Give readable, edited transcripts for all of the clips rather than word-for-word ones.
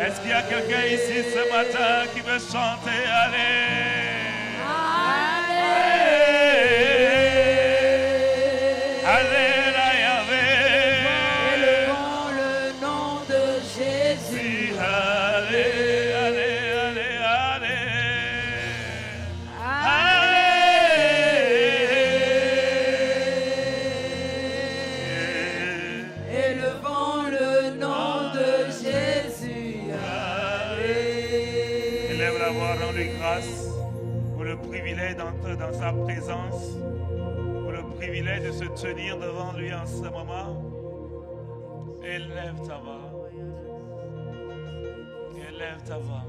Est-ce qu'il y a quelqu'un ici ce matin qui veut chanter? Allez! D'entrer dans sa présence, pour le privilège de se tenir devant lui en ce moment. Élève ta voix. Élève ta voix.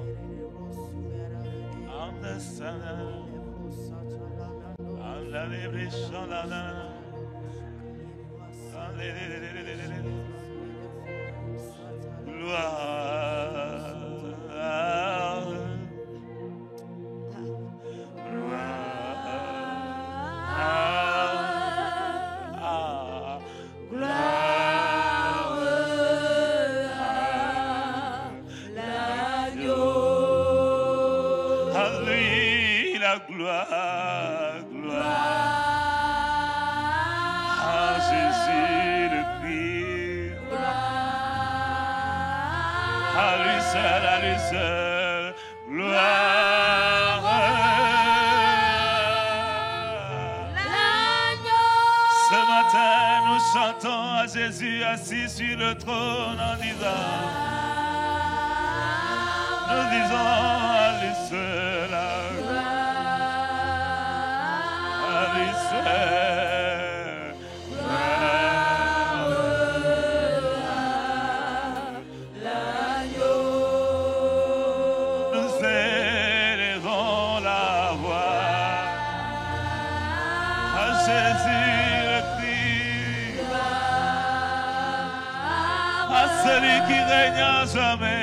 Gloire, gloire à Jésus le Christ, à lui seul, gloire. Ce matin, nous chantons à Jésus assis sur le trône en disant, nous disons à lui seul. Nous élevons la voix à Jésus le Christ, à celui qui règne à jamais.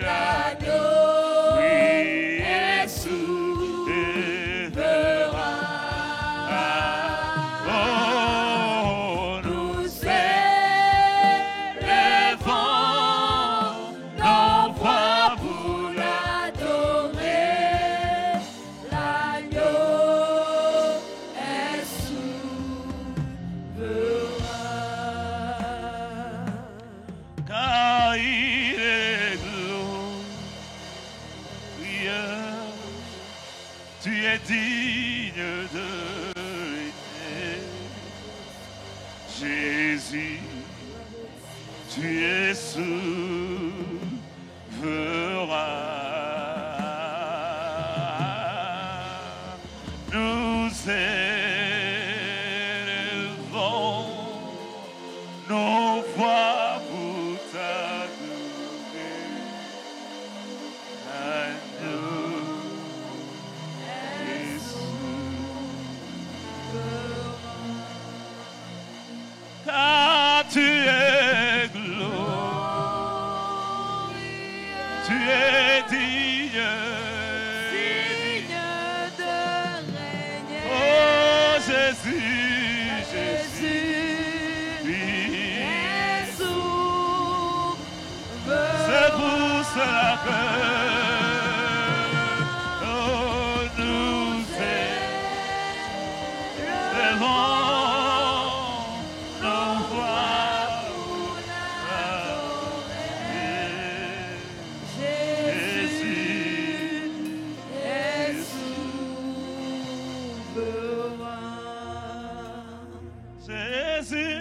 L'agneau es digne de régner. Jésus, tu es souverain. Nous élevons nos voix pour t'adorer. Agneau, Jésus. Car tu es glorieux, tu es digne de régner. Oh Jésus, Jésus est souverain. c'est pour cela que nous élevons nos voix pour l'adorer. Jésus est souverain. Jésus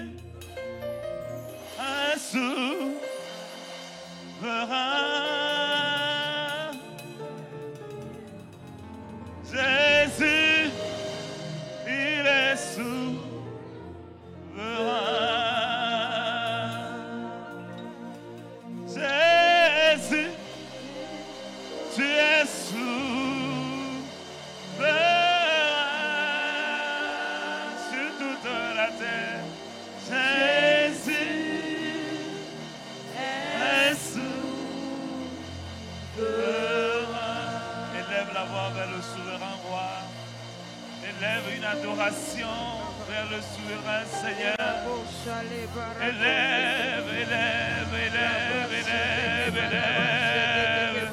est souverain. Jésus, il est souverain. Jésus, tu es souverain sur toute la terre. Jésus est souverain. Élève la voix vers le souverain roi. Élève une adoration vers le souverain Seigneur. Élève, élève, élève, élève, élève.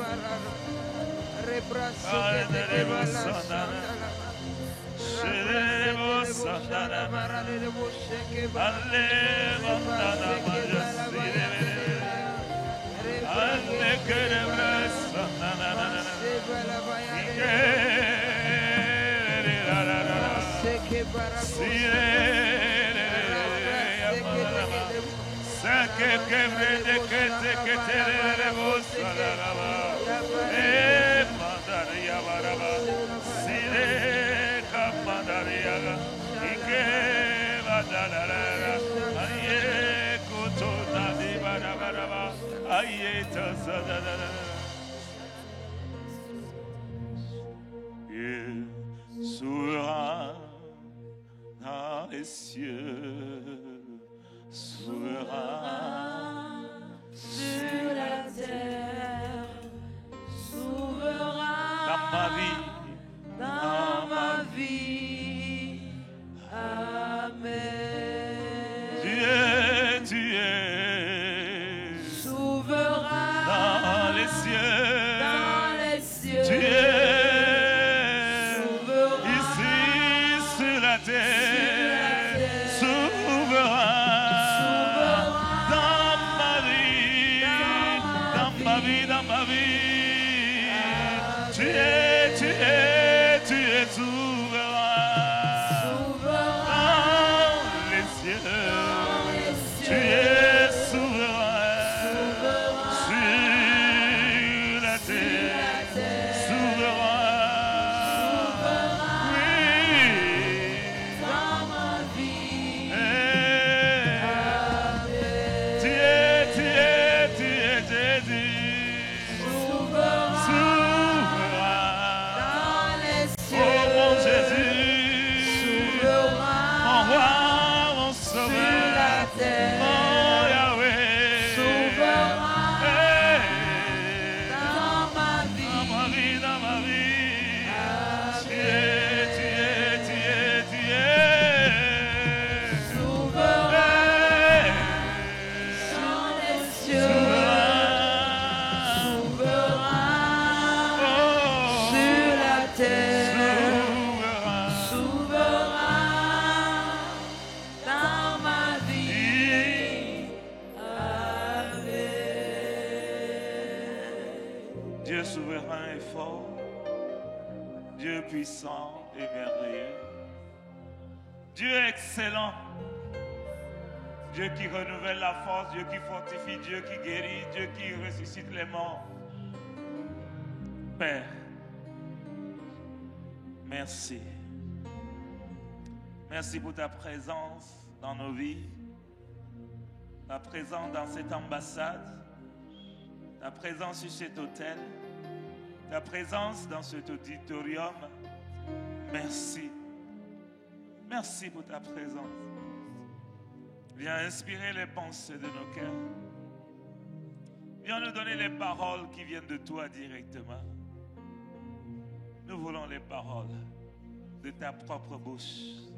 Souverain dans les cieux, souverain sur la terre, souverain dans ma vie, dans ma vie. Amen. Tu es souverain dans les cieux, dans les cieux. tu es ici sur la terre, souverain dans ma vie, dans ma vie, dans ma vie. Tu es souverain dans les cieux. Tu es souverain sur la terre, souverain, oui, Dans ma vie. Tu es Jésus, souverain, Dans les oh cieux. mon Jésus, mon roi, mon Sur sauveur, la terre. mon Yahweh, Souverain. hey. Dans ma vie. Dans ma vie, tu es Souverain. Dans les cieux. Souverain. Sur la terre. Souverain. Dans ma vie. Amen. Dieu souverain et fort, Dieu puissant et merveilleux. Dieu excellent. Dieu qui renouvelle la force, Dieu qui fortifie, Dieu qui guérit, Dieu qui ressuscite les morts. Père, merci. Merci pour ta présence dans nos vies, ta présence dans cette ambassade, ta présence sur cet hôtel, ta présence dans cet auditorium. Merci. Merci pour ta présence. Viens inspirer les pensées de nos cœurs. Viens nous donner les paroles qui viennent de toi directement. Nous voulons les paroles de ta propre bouche.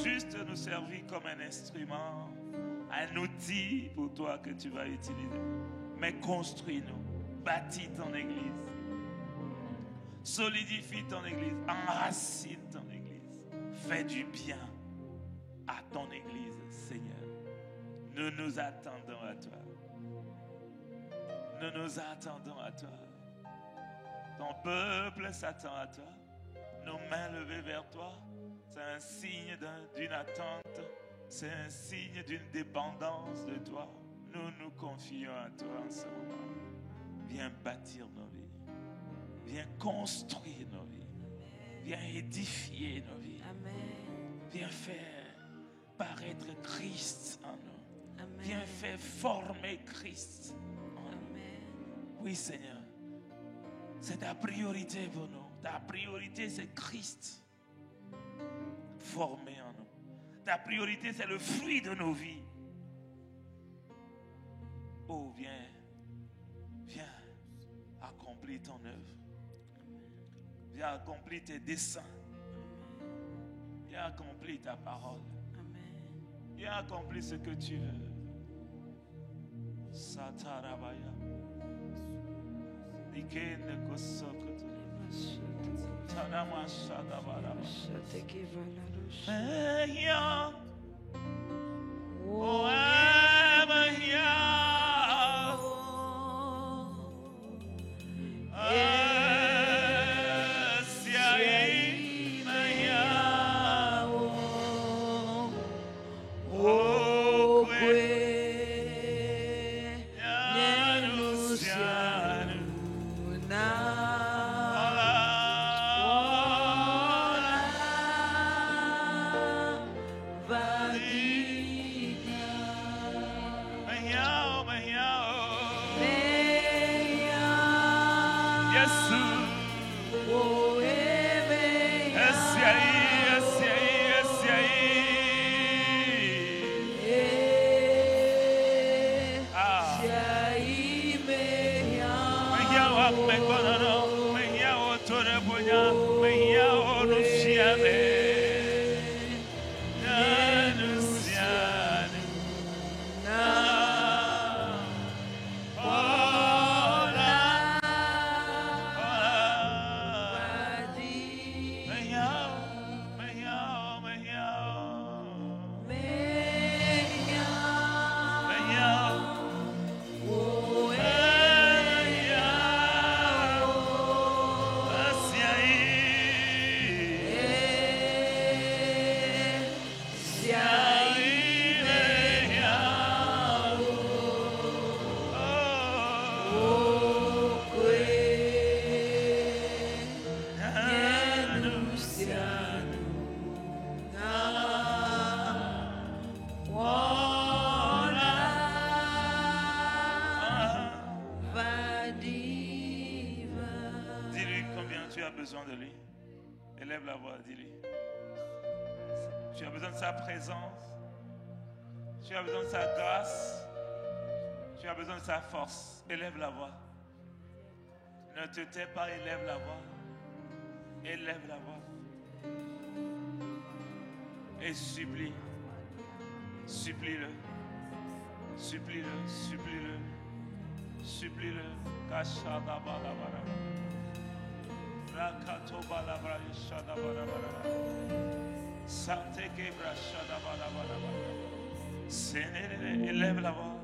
Juste nous servir comme un instrument, un outil pour toi que tu vas utiliser. Mais construis-nous, bâtis ton église, solidifie ton église, enracine ton église, fais du bien à ton église, Seigneur. Nous nous attendons à toi. Nous nous attendons à toi. Ton peuple s'attend à toi. Nos mains levées vers toi, c'est un signe d'une attente, c'est un signe d'une dépendance de toi. Nous nous confions à toi en ce moment. Viens bâtir nos vies. Viens construire nos vies. Viens édifier nos vies. Viens faire paraître Christ en nous. Viens faire former Christ en nous. Oui, Seigneur. C'est ta priorité pour nous. Ta priorité, c'est Christ formé en nous. Ta priorité, c'est le fruit de nos vies. Oh, viens accomplir ton œuvre. Viens accomplir tes desseins. Viens accomplir ta parole. Viens accomplir ce que tu veux. Satarabaya. Nikene kosokoto. Tanama shadabara. Meya. Oh, meya. Besoin de lui. Élève la voix, dis-lui. Tu as besoin de sa présence. Tu as besoin de sa grâce. Tu as besoin de sa force. Élève la voix. Ne te tais pas, élève la voix. Élève la voix. Et supplie. Supplie-le. Supplie-le. Supplie-le. Supplie-le. Kashadabalabala. Élève la voix.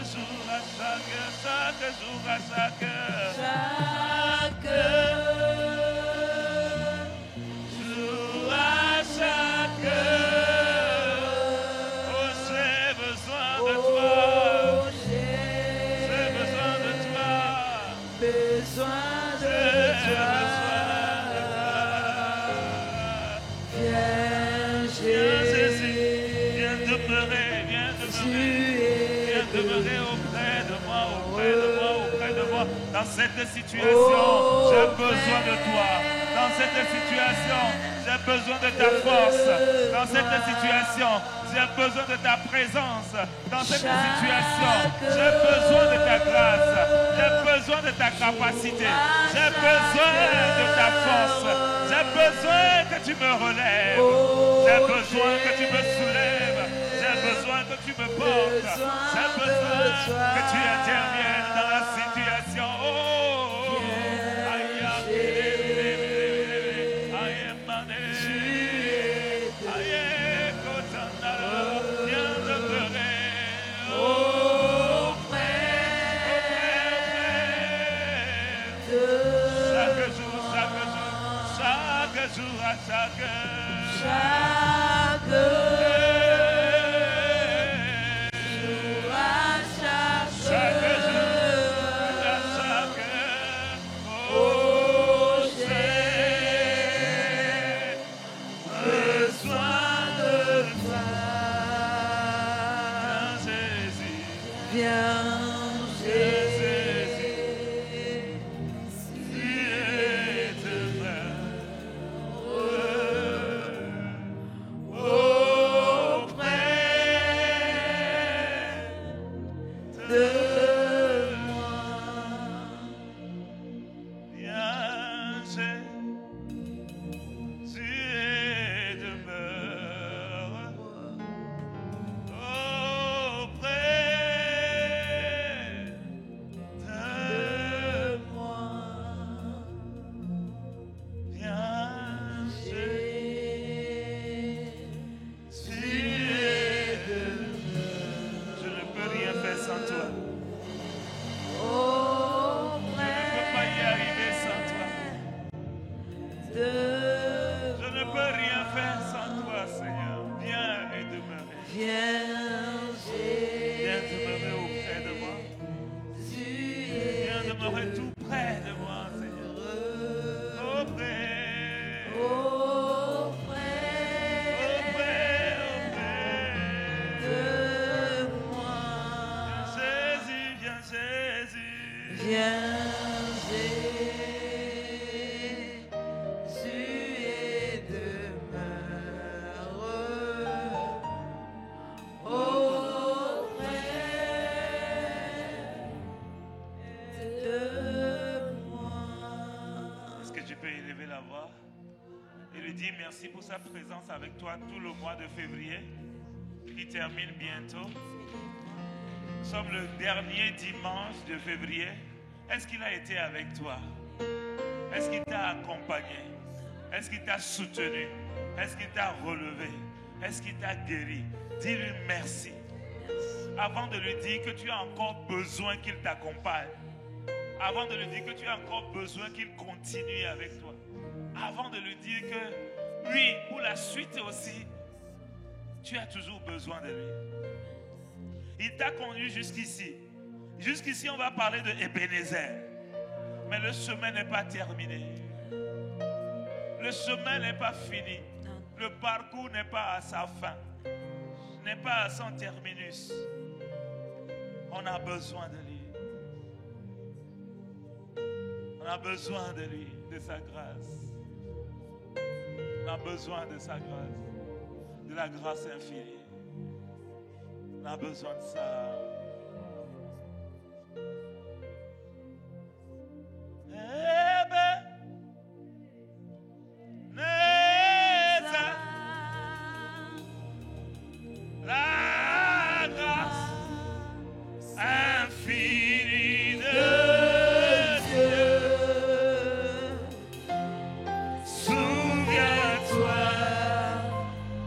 jour, à chaque jour, à chaque jour, à chaque oh, j'ai besoin de toi, j'ai besoin de toi, besoin de toi. Viens Jésus, viens demeurer, viens demeurer auprès de moi, dans cette situation, j'ai besoin de toi, dans cette situation, j'ai besoin de ta force, dans cette situation, j'ai besoin de ta présence, dans cette situation, j'ai besoin de ta grâce, j'ai besoin de ta capacité, j'ai besoin de ta force, j'ai besoin que tu me relèves, j'ai besoin que tu me soulèves, j'ai besoin que tu me portes, j'ai besoin que tu interviennes dans la situation. Merci pour sa présence avec toi tout le mois de février qui termine bientôt. Nous sommes le dernier dimanche de février. Est-ce qu'il a été avec toi? Est-ce qu'il t'a accompagné? Est-ce qu'il t'a soutenu? Est-ce qu'il t'a relevé? Est-ce qu'il t'a guéri? Dis-lui merci. Avant de lui dire que tu as encore besoin qu'il t'accompagne. Avant de lui dire que tu as encore besoin qu'il continue avec toi. Avant de lui dire que oui, pour la suite aussi, tu as toujours besoin de lui. Il t'a conduit jusqu'ici. Jusqu'ici, on va parler de Ebenezer. Mais le chemin n'est pas terminé. Le chemin n'est pas fini. Le parcours n'est pas à sa fin. N'est pas à son terminus. On a besoin de lui. On a besoin de lui, de sa grâce. On a besoin de sa grâce, de la grâce infinie. On a besoin de ça. La grâce infinie de Dieu. Souviens-toi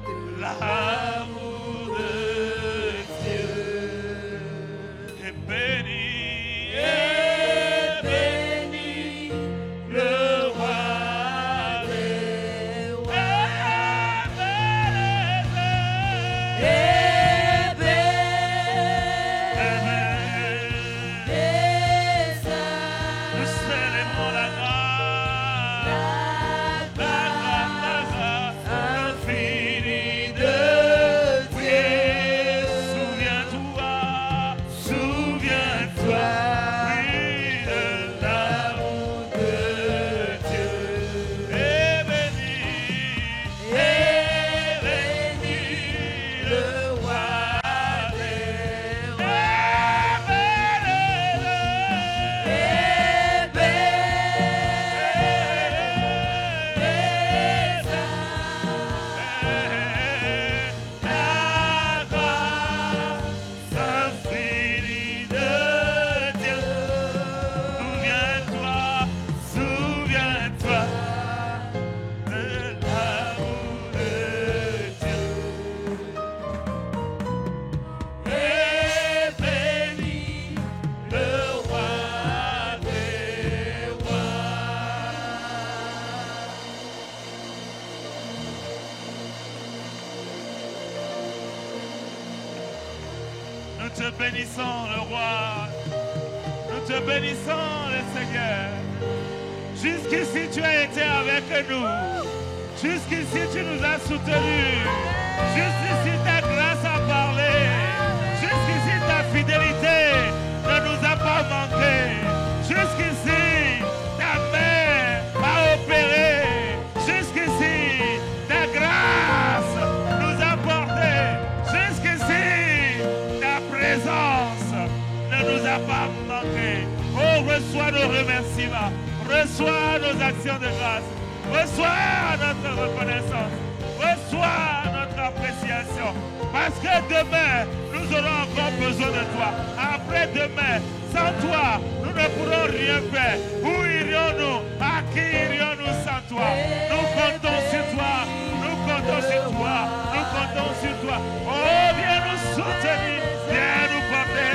de l'amour de Dieu. te bénissons, le roi. Nous te bénissons, le Seigneur. Jusqu'ici, tu as été avec nous. Jusqu'ici, tu nous as soutenus. Jusqu'ici, ta grâce a parlé. Jusqu'ici, ta fidélité ne nous a pas manqué. Jusqu'ici, ta main a opéré. Jusqu'ici, ta grâce nous a porté. Jusqu'ici, ta présence ne nous a pas manqué. Oh, reçois nos remerciements. Reçois nos actions de grâce. Reçois notre reconnaissance. Reçois notre appréciation. Parce que demain, nous aurons encore besoin de toi. Après-demain, sans toi, nous ne pourrons rien faire. Où irions-nous? À qui irions-nous sans toi? Nous comptons sur toi. Nous comptons sur toi. Nous comptons sur toi. Oh, viens nous soutenir. Viens nous porter.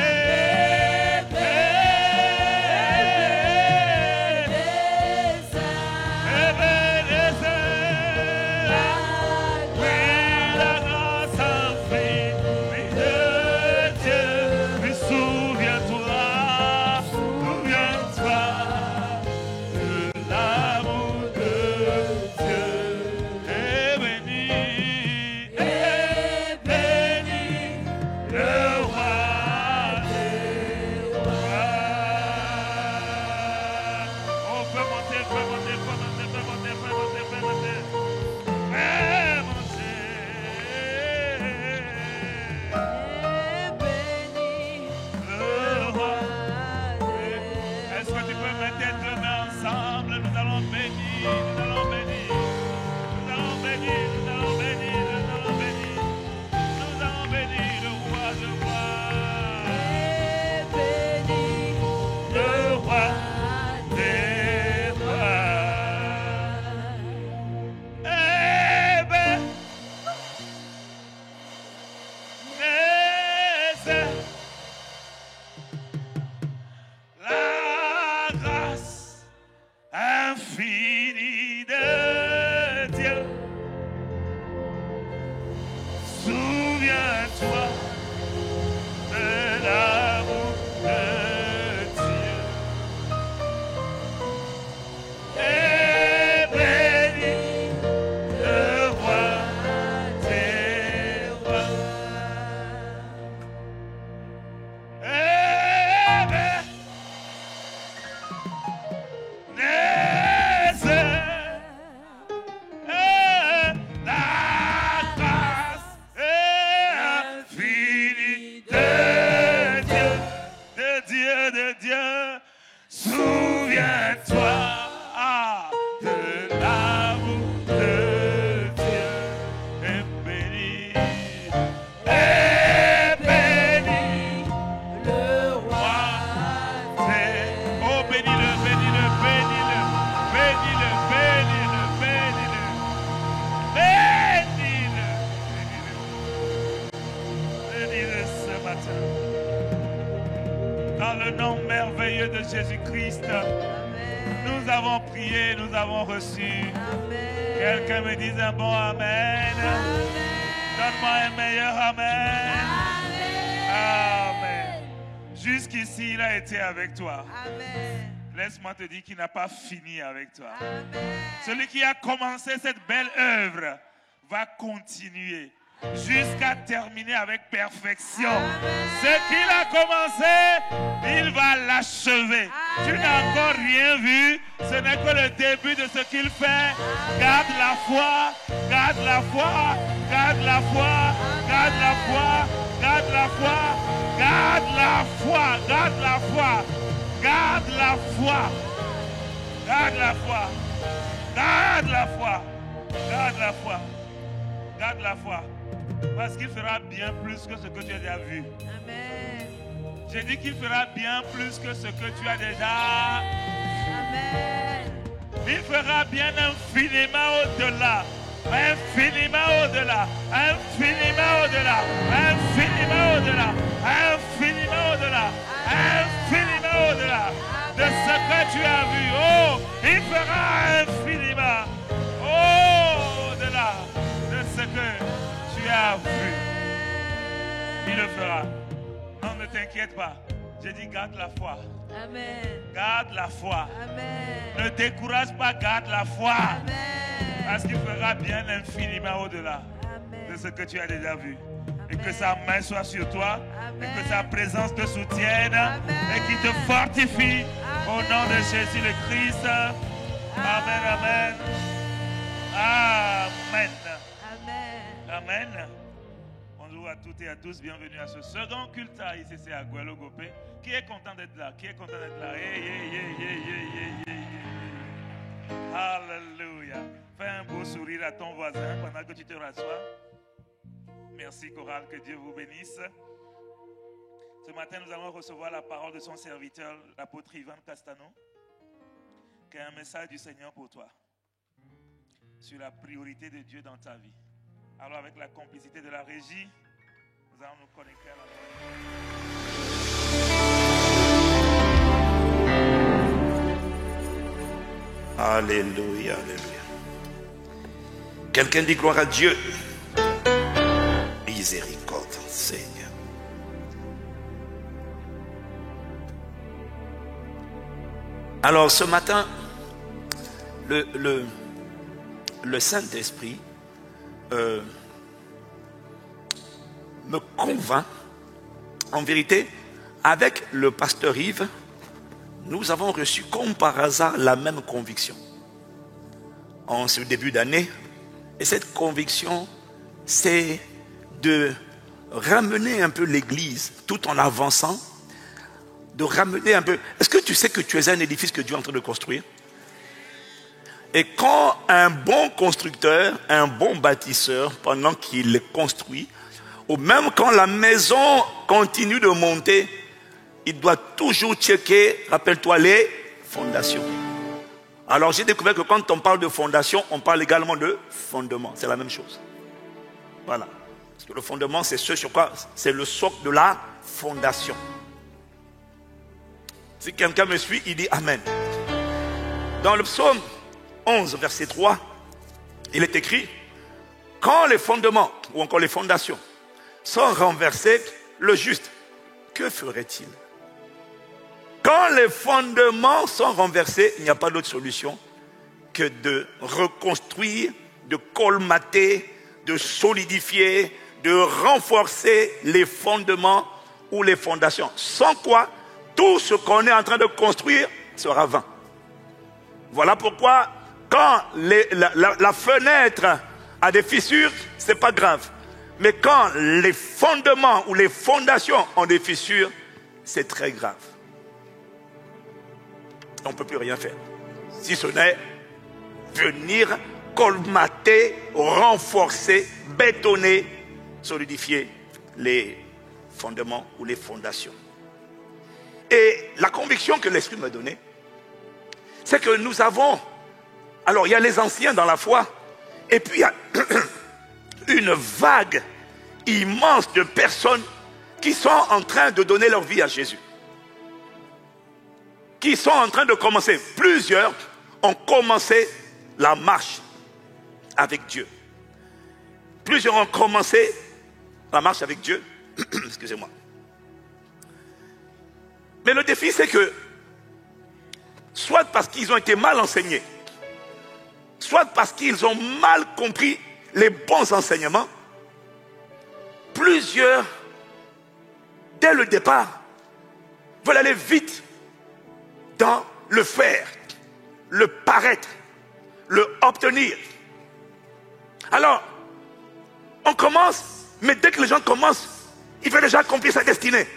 Dans le nom merveilleux de Jésus-Christ, nous avons prié, nous avons reçu. Quelqu'un me dise un bon Amen. Donne-moi un meilleur Amen. Amen. Jusqu'ici, il a été avec toi. Laisse-moi te dire qu'il n'a pas fini avec toi. Celui qui a commencé cette belle œuvre va continuer jusqu'à terminer avec perfection. Ce qu'il a commencé, il va l'achever. Tu n'as encore rien vu. Ce n'est que le début de ce qu'il fait. Garde la foi, garde la foi, garde la foi, garde la foi, garde la foi, garde la foi, garde la foi, garde la foi, garde la foi, garde la foi, garde la foi, garde la foi. Parce qu'il fera bien plus que ce que tu as déjà vu. Amen. J'ai dit qu'il fera bien plus que ce que tu as déjà. Amen. Il fera bien infiniment au-delà. Infiniment au-delà. Infiniment au-delà. Infiniment au-delà. Infiniment au-delà. Infiniment au-delà de ce que tu as vu. Oh, il fera infiniment au-delà de ce que tu as vu. Il le fera. Non, ne t'inquiète pas. J'ai dit garde la foi. Amen. Garde la foi. Amen. Ne décourage pas, garde la foi. Amen. Parce qu'il fera bien infiniment au-delà de ce que tu as déjà vu. Et que sa main soit sur toi. Amen. Et que sa présence te soutienne. Amen. Et qu'il te fortifie. Au nom de Jésus le Christ. Amen, amen. Amen. Amen. Amen. Bonjour à toutes et à tous. Bienvenue à ce second culte à ICC à Gualogopé. Qui est content d'être là? Qui est content d'être là? Hey, hey, hey, hey, hey, hey, hey, hey. Alléluia. Fais un beau sourire à ton voisin pendant que tu te rassois. Merci chorale, que Dieu vous bénisse. Ce matin, nous allons recevoir la parole de son serviteur, l'apôtre Ivan Castano, qui a un message du Seigneur pour toi sur la priorité de Dieu dans ta vie. Alors, avec la complicité de la régie, nous allons nous connecter à la parole. Alléluia, alléluia. Quelqu'un dit gloire à Dieu. Miséricorde, Seigneur. Alors ce matin, le Saint-Esprit me convainc. En vérité, avec le pasteur Yves, nous avons reçu comme par hasard la même conviction en ce début d'année. Et cette conviction, c'est de ramener un peu l'église tout en avançant, de ramener un peu. Est-ce que tu sais que tu es un édifice que Dieu est en train de construire? Et quand un bon constructeur, un bon bâtisseur, pendant qu'il construit, ou même quand la maison continue de monter, il doit toujours checker, rappelle-toi, les fondations. Alors j'ai découvert que quand on parle de fondation, on parle également de fondement. C'est la même chose. Voilà. Parce que le fondement, c'est ce sur quoi? C'est le socle de la fondation. Si quelqu'un me suit, il dit Amen. Dans le psaume 11, verset 3, il est écrit: quand les fondements, ou encore les fondations, sont renversés, le juste, que ferait-il? Quand les fondements sont renversés, il n'y a pas d'autre solution que de reconstruire, de colmater, de solidifier, de renforcer les fondements ou les fondations. Sans quoi, tout ce qu'on est en train de construire sera vain. Voilà pourquoi, quand la fenêtre a des fissures, ce n'est pas grave. Mais quand les fondements ou les fondations ont des fissures, c'est très grave. On ne peut plus rien faire. Si ce n'est venir colmater, renforcer, bétonner, solidifier les fondements ou les fondations. Et la conviction que l'Esprit m'a donnée, c'est que nous avons, alors il y a les anciens dans la foi, et puis il y a une vague immense de personnes qui sont en train de donner leur vie à Jésus. Qui sont en train de commencer. Plusieurs ont commencé la marche avec Dieu. Plusieurs ont commencé la marche avec Dieu. Excusez-moi. Mais le défi, c'est que, soit parce qu'ils ont été mal enseignés, soit parce qu'ils ont mal compris les bons enseignements, plusieurs, dès le départ, veulent aller vite dans le faire, le paraître, le obtenir. Alors, on commence, mais dès que les gens commencent, il veut déjà accomplir sa destinée.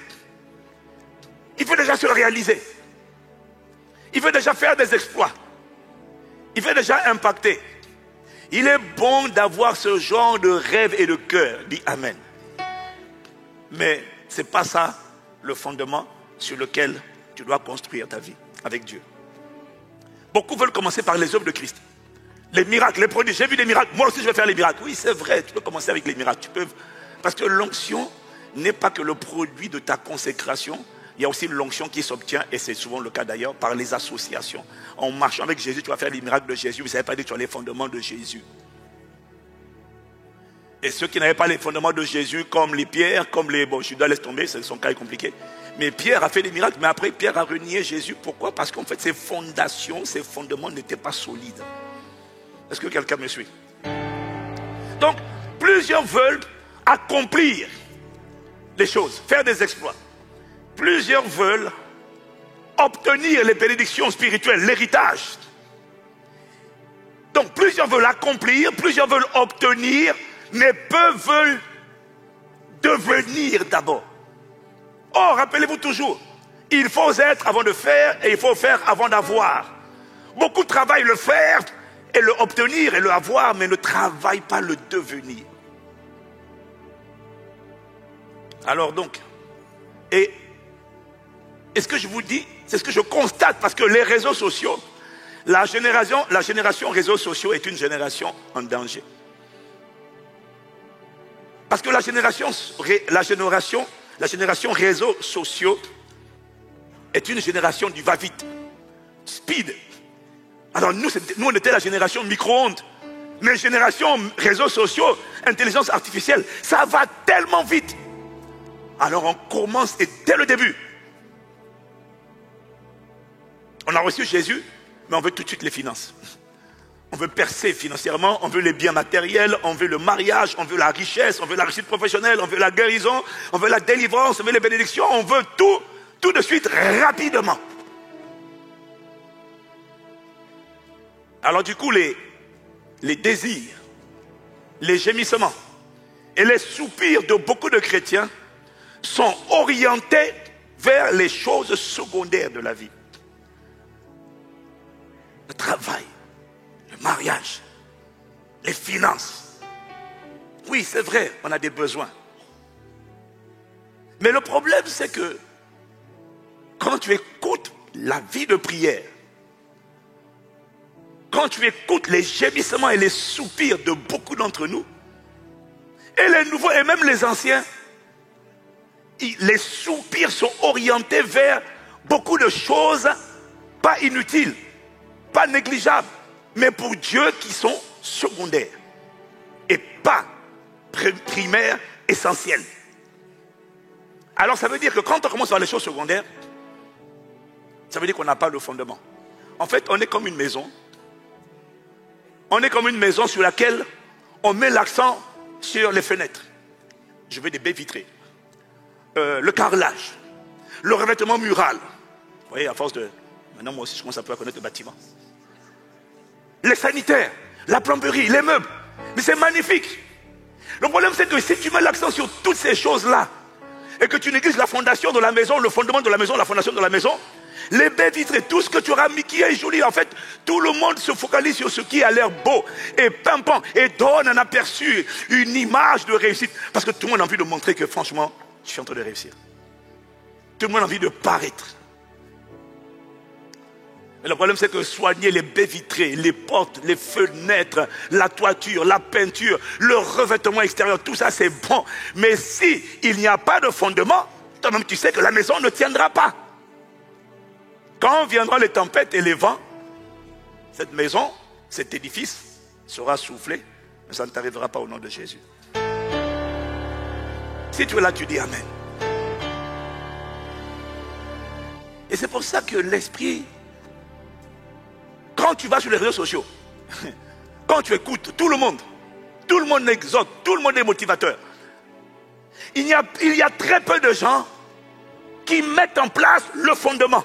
Il veut déjà se réaliser. Il veut déjà faire des exploits. Il veut déjà impacter. Il est bon d'avoir ce genre de rêve et de cœur. Dis Amen. Mais ce n'est pas ça le fondement sur lequel tu dois construire ta vie avec Dieu. Beaucoup veulent commencer par les œuvres de Christ. Les miracles, les prodiges. J'ai vu des miracles. Moi aussi, je vais faire les miracles. Oui, c'est vrai. Tu peux commencer avec les miracles. Tu peux... Parce que l'onction n'est pas que le produit de ta consécration. Il y a aussi l'onction qui s'obtient, et c'est souvent le cas d'ailleurs, par les associations. En marchant avec Jésus, tu vas faire les miracles de Jésus, mais ça ne veut pas dire que tu as les fondements de Jésus. Et ceux qui n'avaient pas les fondements de Jésus, comme les pierres, comme les... Bon, je dois laisser tomber, son cas est compliqué. Mais Pierre a fait des miracles, mais après Pierre a renié Jésus. Pourquoi? Parce qu'en fait, ses fondations, ses fondements n'étaient pas solides. Est-ce que quelqu'un me suit? Donc, plusieurs veulent accomplir des choses, faire des exploits. Plusieurs veulent obtenir les bénédictions spirituelles, l'héritage. Donc, plusieurs veulent accomplir, plusieurs veulent obtenir, mais peu veulent devenir d'abord. Or, rappelez-vous toujours, il faut être avant de faire et il faut faire avant d'avoir. Beaucoup travaillent le faire et le obtenir et le avoir, mais ne travaillent pas le devenir. Alors donc, et ce que je vous dis, c'est ce que je constate, parce que les réseaux sociaux, la génération réseaux sociaux est une génération en danger. Parce que la génération réseaux sociaux est une génération du va-vite, speed. Alors nous, on était la génération micro-ondes, mais génération réseaux sociaux, intelligence artificielle, ça va tellement vite. Alors on commence, et dès le début, on a reçu Jésus, mais on veut tout de suite les finances. On veut percer financièrement, on veut les biens matériels, on veut le mariage, on veut la richesse, on veut la réussite professionnelle, on veut la guérison, on veut la délivrance, on veut les bénédictions, on veut tout de suite, rapidement. Alors du coup, les désirs, les gémissements et les soupirs de beaucoup de chrétiens sont orientés vers les choses secondaires de la vie. Le travail, le mariage, les finances. Oui, c'est vrai, on a des besoins. Mais le problème, c'est que quand tu écoutes la vie de prière, quand tu écoutes les gémissements et les soupirs de beaucoup d'entre nous, et les nouveaux et même les anciens, les soupirs sont orientés vers beaucoup de choses pas inutiles, pas négligeables, mais pour Dieu qui sont secondaires et pas primaires, essentielles. Alors ça veut dire que quand on commence par les choses secondaires, ça veut dire qu'on n'a pas le fondement. En fait, on est comme une maison. On est comme une maison sur laquelle on met l'accent sur les fenêtres. Je veux des baies vitrées. Le carrelage. Le revêtement mural. Vous voyez, à force de... Maintenant, moi aussi, je commence un peu à connaître le bâtiment. Les sanitaires, la plomberie, les meubles. Mais c'est magnifique. Le problème, c'est que si tu mets l'accent sur toutes ces choses-là, et que tu négliges la fondation de la maison, le fondement de la maison, la fondation de la maison, les baies vitrées, tout ce que tu auras mis qui est joli, en fait, tout le monde se focalise sur ce qui a l'air beau et pimpant et donne un aperçu, une image de réussite. Parce que tout le monde a envie de montrer que franchement, je suis en train de réussir. Tout le monde a envie de paraître. Mais le problème, c'est que soigner les baies vitrées, les portes, les fenêtres, la toiture, la peinture, le revêtement extérieur, tout ça c'est bon. Mais si il n'y a pas de fondement, toi-même tu sais que la maison ne tiendra pas. Quand viendront les tempêtes et les vents, cette maison, cet édifice sera soufflé, mais ça ne t'arrivera pas au nom de Jésus. Si tu es là, tu dis Amen. Et c'est pour ça que l'esprit, quand tu vas sur les réseaux sociaux, quand tu écoutes tout le monde exhorte, tout le monde est motivateur. Il y a très peu de gens qui mettent en place le fondement.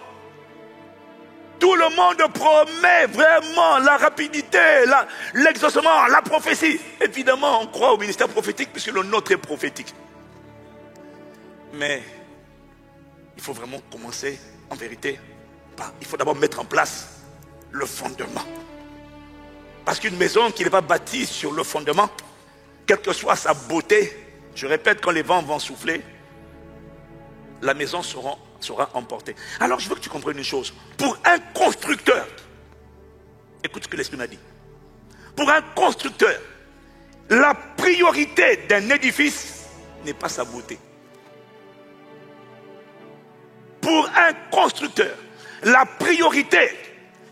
Tout le monde promet vraiment la rapidité, l'exaucement, la prophétie. Évidemment, on croit au ministère prophétique puisque le nôtre est prophétique. Mais il faut vraiment commencer en vérité il faut d'abord mettre en place le fondement. Parce qu'une maison qui n'est pas bâtie sur le fondement, quelle que soit sa beauté, je répète, quand les vents vont souffler, la maison sera emportée. Alors je veux que tu comprennes une chose. Pour un constructeur, écoute ce que l'Esprit m'a dit. Pour un constructeur, la priorité d'un édifice n'est pas sa beauté. Pour un constructeur, la priorité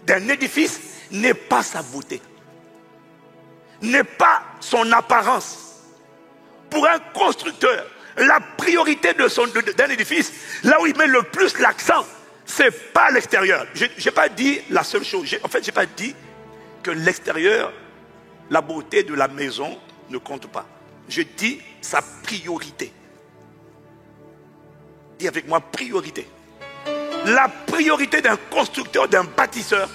d'un édifice n'est pas sa beauté, n'est pas son apparence, Pour un constructeur, la priorité d'un édifice, là où il met le plus l'accent, c'est pas l'extérieur. Je n'ai pas dit la seule chose. En fait, je n'ai pas dit que l'extérieur, la beauté de la maison ne compte pas. Je dis sa priorité. Dis avec moi, priorité. La priorité d'un constructeur, d'un bâtisseur,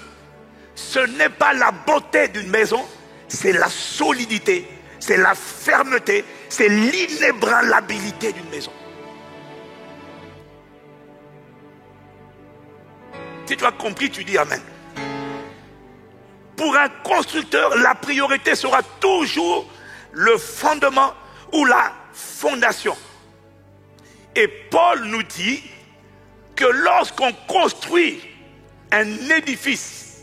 ce n'est pas la beauté d'une maison, c'est la solidité, c'est la fermeté, c'est l'inébranlabilité d'une maison. Si tu as compris, tu dis Amen. Pour un constructeur, la priorité sera toujours le fondement ou la fondation. Et Paul nous dit que lorsqu'on construit un édifice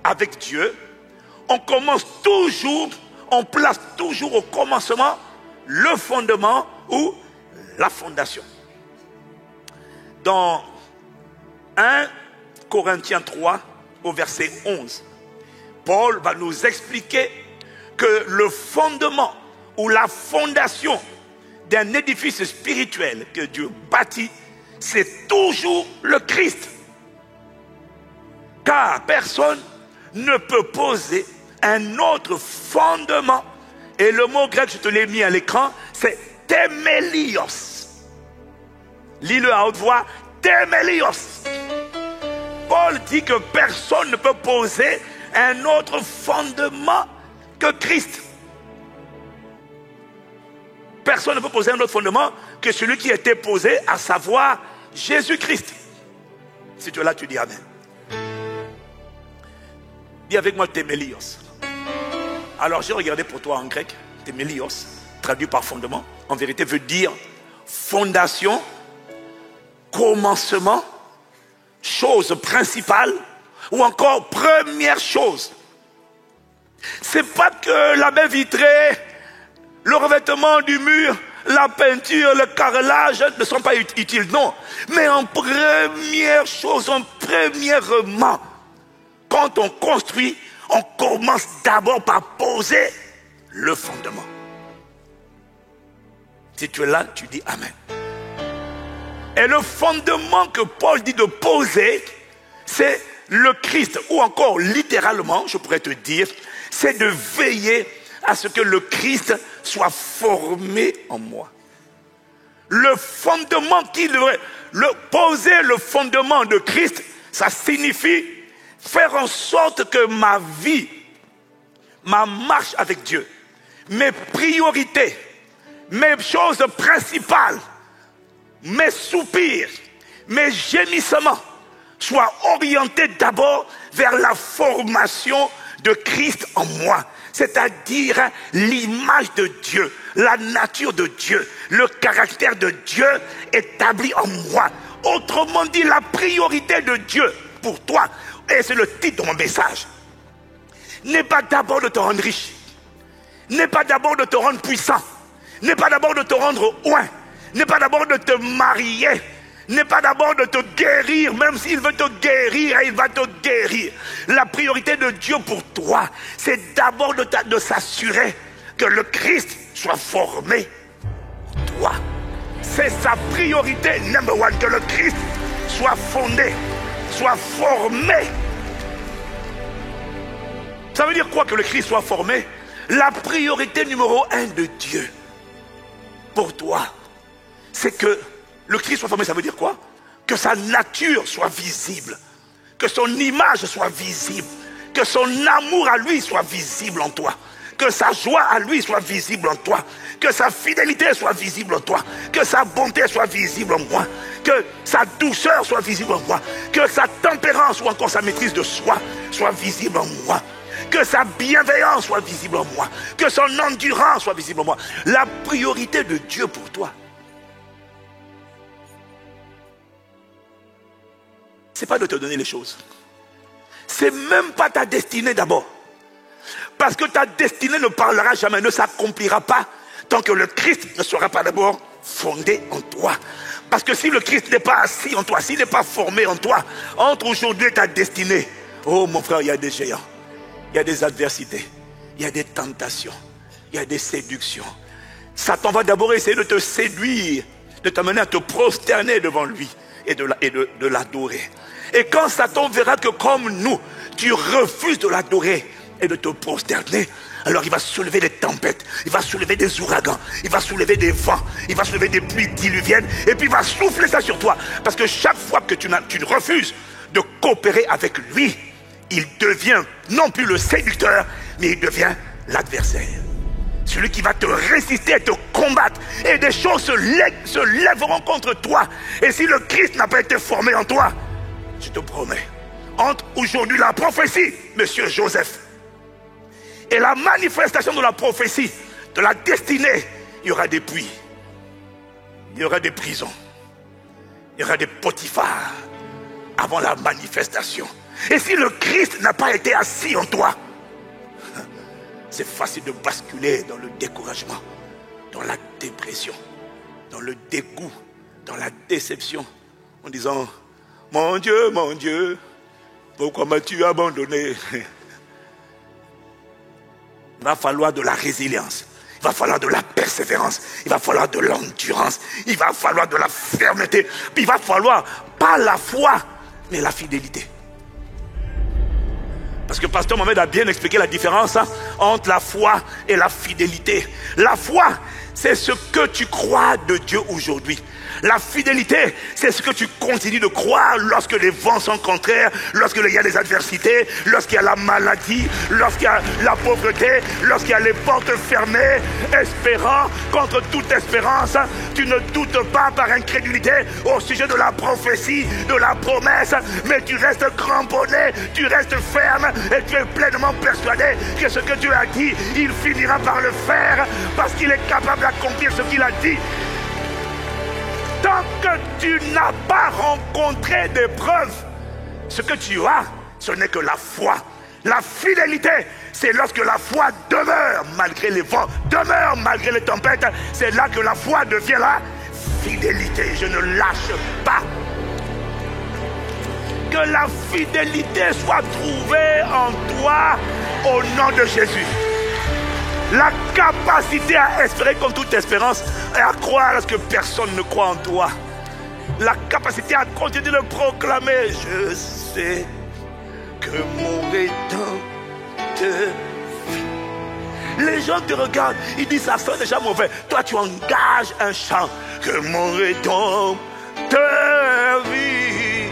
avec Dieu, on place toujours au commencement le fondement ou la fondation. Dans 1 Corinthiens 3, au verset 11, Paul va nous expliquer que le fondement ou la fondation d'un édifice spirituel que Dieu bâtit, c'est toujours le Christ. Car personne ne peut poser un autre fondement. Et le mot grec, je te l'ai mis à l'écran, c'est thémélios. Lis-le à haute voix, thémélios. Paul dit que personne ne peut poser un autre fondement que Christ. Personne ne peut poser un autre fondement que celui qui a été posé, à savoir Jésus-Christ. Si tu es là, tu dis Amen. Dis avec moi thémélios. Alors j'ai regardé pour toi en grec, thémélios, traduit par fondement, en vérité veut dire fondation, commencement, chose principale, ou encore première chose. C'est pas que la baie vitrée, le revêtement du mur, la peinture, le carrelage ne sont pas utiles, non. Mais en première chose, en premièrement, quand on construit, on commence d'abord par poser le fondement. Si tu es là, tu dis Amen. Et le fondement que Paul dit de poser, c'est le Christ, ou encore littéralement, je pourrais te dire, c'est de veiller à ce que le Christ soit formé en moi. Le fondement qui devrait poser le fondement de Christ, ça signifie faire en sorte que ma vie, ma marche avec Dieu, mes priorités, mes choses principales, mes soupirs, mes gémissements soient orientés d'abord vers la formation de Christ en moi. C'est-à-dire l'image de Dieu, la nature de Dieu, le caractère de Dieu établi en moi. Autrement dit, la priorité de Dieu pour toi, et c'est le titre de mon message, n'est pas d'abord de te rendre riche, n'est pas d'abord de te rendre puissant, n'est pas d'abord de te rendre oint, n'est pas d'abord de te marier, n'est pas d'abord de te guérir, même s'il veut te guérir, il va te guérir. La priorité de Dieu pour toi, c'est d'abord de s'assurer que le Christ soit formé en toi. C'est sa priorité number one, que le Christ soit fondé, soit formé. Ça veut dire quoi que le Christ soit formé? La priorité numéro 1 de Dieu pour toi, c'est que le Christ soit formé. Ça veut dire quoi? Que sa nature soit visible, que son image soit visible, que son amour à lui soit visible en toi, que sa joie à lui soit visible en toi, que sa fidélité soit visible en toi, que sa bonté soit visible en moi, que sa douceur soit visible en moi, que sa tempérance ou encore sa maîtrise de soi soit visible en moi, que sa bienveillance soit visible en moi, que son endurance soit visible en moi. La priorité de Dieu pour toi, c'est pas de te donner les choses. C'est même pas ta destinée d'abord. Parce que ta destinée ne parlera jamais, ne s'accomplira pas tant que le Christ ne sera pas d'abord fondé en toi. Parce que si le Christ n'est pas assis en toi, s'il n'est pas formé en toi, entre aujourd'hui et ta destinée, oh mon frère, il y a des géants, il y a des adversités, il y a des tentations, il y a des séductions. Satan va d'abord essayer de te séduire, de t'amener à te prosterner devant lui et de l'adorer. Et quand Satan verra que comme nous, tu refuses de l'adorer et de te prosterner, alors il va soulever des tempêtes, il va soulever des ouragans, il va soulever des vents, il va soulever des pluies diluviennes, et puis il va souffler ça sur toi. Parce que chaque fois que tu refuses de coopérer avec lui, il devient non plus le séducteur, mais il devient l'adversaire. Celui qui va te résister et te combattre. Et des choses se lèveront contre toi. Et si le Christ n'a pas été formé en toi, je te promets, entre aujourd'hui la prophétie, monsieur Joseph, et la manifestation de la prophétie, de la destinée, il y aura des puits, il y aura des prisons, il y aura des Potiphars avant la manifestation. Et si le Christ n'a pas été assis en toi, c'est facile de basculer dans le découragement, dans la dépression, dans le dégoût, dans la déception, en disant, mon Dieu, pourquoi m'as-tu abandonné? Il va falloir de la résilience, il va falloir de la persévérance, il va falloir de l'endurance, il va falloir de la fermeté, puis il va falloir, pas la foi, mais la fidélité. Parce que Pasteur Mohamed a bien expliqué la différence entre la foi et la fidélité. La foi, c'est ce que tu crois de Dieu aujourd'hui. La fidélité, c'est ce que tu continues de croire lorsque les vents sont contraires, lorsqu'il y a des adversités, lorsqu'il y a la maladie, lorsqu'il y a la pauvreté, lorsqu'il y a les portes fermées, espérant contre toute espérance. Tu ne doutes pas par incrédulité au sujet de la prophétie, de la promesse, mais tu restes cramponné, tu restes ferme et tu es pleinement persuadé que ce que Dieu a dit, il finira par le faire parce qu'il est capable d'accomplir ce qu'il a dit. Tant que tu n'as pas rencontré d'épreuves, ce que tu as, ce n'est que la foi. La fidélité, c'est lorsque la foi demeure malgré les vents, demeure malgré les tempêtes. C'est là que la foi devient la fidélité. Je ne lâche pas. Que la fidélité soit trouvée en toi au nom de Jésus. La capacité à espérer comme toute espérance et à croire à ce que personne ne croit en toi. La capacité à continuer de proclamer. Je sais que mon Rédempteur. Les gens te regardent, ils disent ça sent déjà mauvais. Toi tu engages un chant. Que mon Rédempteur vit.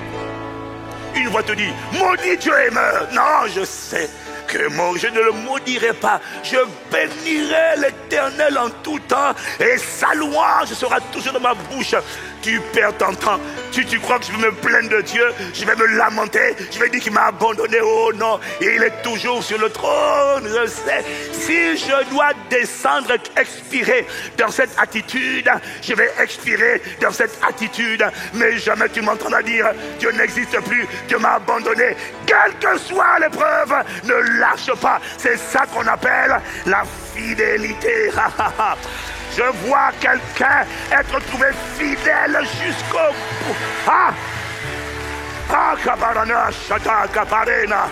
Une voix te dit, maudit Dieu et meurt. Non, je sais. Que je ne le maudirai pas. Je bénirai l'Éternel en tout temps et sa louange sera toujours dans ma bouche. Tu perds ton temps. Tu crois que je vais me plaindre de Dieu, je vais me lamenter, je vais dire qu'il m'a abandonné. Oh non, il est toujours sur le trône. Je sais. Si je dois descendre, expirer dans cette attitude, je vais expirer dans cette attitude. Mais jamais tu m'entendras dire Dieu n'existe plus, Dieu m'a abandonné. Quelle que soit l'épreuve, ne lâche pas. C'est ça qu'on appelle la fidélité. Je vois quelqu'un être trouvé fidèle jusqu'au bout. Ah! Ah, kabarana, shata, kabarena.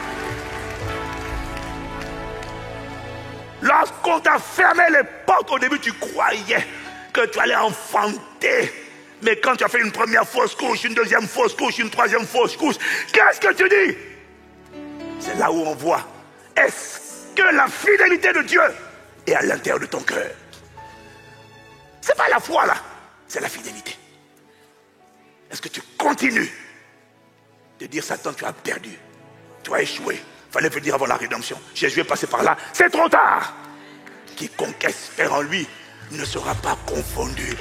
Lorsqu'on t'a fermé les portes, au début, tu croyais que tu allais enfanter. Mais quand tu as fait une première fausse couche, une deuxième fausse couche, une troisième fausse couche, qu'est-ce que tu dis? C'est là où on voit. Est-ce que la fidélité de Dieu est à l'intérieur de ton cœur? C'est pas la foi là, c'est la fidélité. Est-ce que tu continues de dire Satan, tu as perdu, tu as échoué, il fallait venir avant la rédemption, Jésus est passé par là, c'est trop tard. Quiconque espère en lui ne sera pas confondu.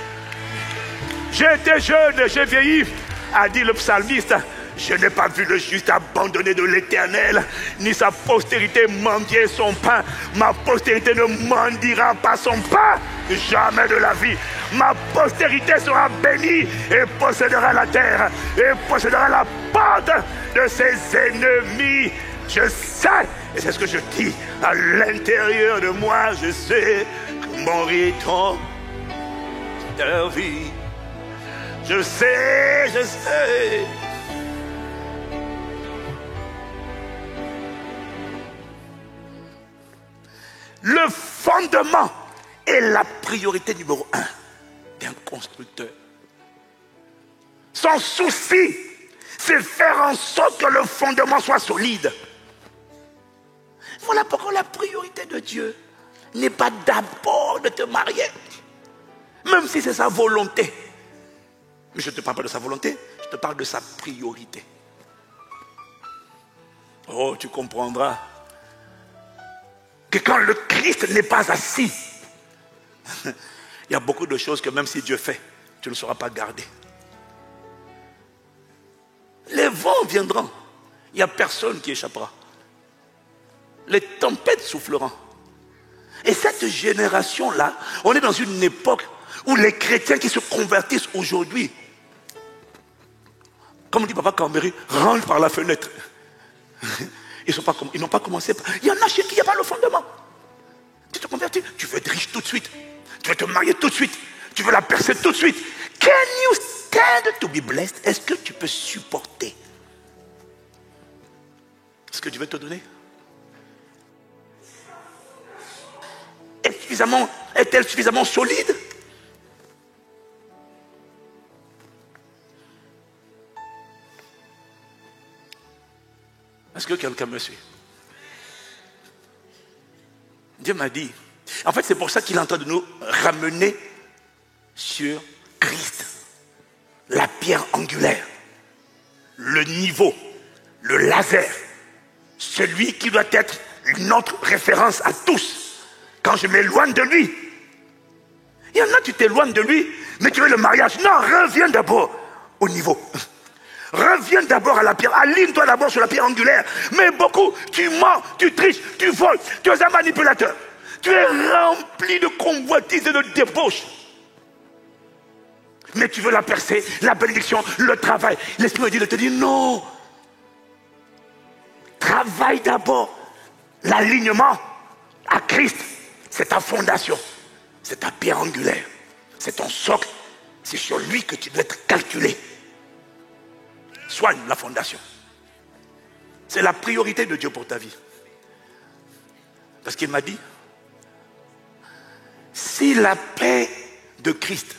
J'ai été jeune, j'ai vieilli, a dit le psalmiste. Je n'ai pas vu le juste abandonné de l'Éternel, ni sa postérité mendier son pain. Ma postérité ne mendiera pas son pain, jamais de la vie. Ma postérité sera bénie et possédera la terre, et possédera la porte de ses ennemis. Je sais, et c'est ce que je dis à l'intérieur de moi, je sais que mon Rédempteur vit. Je sais, je sais. Le fondement et la priorité numéro 1 d'un constructeur. Son souci, c'est faire en sorte que le fondement soit solide. Voilà pourquoi la priorité de Dieu n'est pas d'abord de te marier, même si c'est sa volonté. Mais je ne te parle pas de sa volonté, je te parle de sa priorité. Oh, tu comprendras que quand le Christ n'est pas assis, il y a beaucoup de choses que même si Dieu fait, tu ne sauras pas garder. Les vents viendront, il n'y a personne qui échappera. Les tempêtes souffleront. Et cette génération-là, on est dans une époque où les chrétiens qui se convertissent aujourd'hui, comme dit Papa Cambéry, rentrent par la fenêtre. Ils n'ont pas commencé par... Il y en a chez qui il n'y a pas le fondement. Tu te convertis, tu veux être riche tout de suite. Tu veux te marier tout de suite. Tu veux la percer tout de suite. Can you stand to be blessed? Est-ce que tu peux supporter ce que Dieu veut te donner? Est-elle suffisamment solide? Est-ce que quelqu'un me suit? Dieu m'a dit, en fait c'est pour ça qu'il est en train de nous ramener sur Christ, la pierre angulaire, le niveau, le laser, celui qui doit être notre référence à tous. Quand je m'éloigne de lui, il y en a, tu t'éloignes de lui, mais tu veux le mariage. Non, reviens d'abord au niveau. Reviens d'abord à la pierre, aligne-toi d'abord sur la pierre angulaire. Mais beaucoup, tu mens, tu triches, tu voles, tu es un manipulateur. Tu es rempli de convoitises et de débauche. Mais tu veux la percer, la bénédiction, le travail. L'Esprit de Dieu te dit non. Travaille d'abord l'alignement à Christ. C'est ta fondation, c'est ta pierre angulaire, c'est ton socle. C'est sur lui que tu dois être calculé. Soigne la fondation. C'est la priorité de Dieu pour ta vie. Parce qu'il m'a dit, si la paix de Christ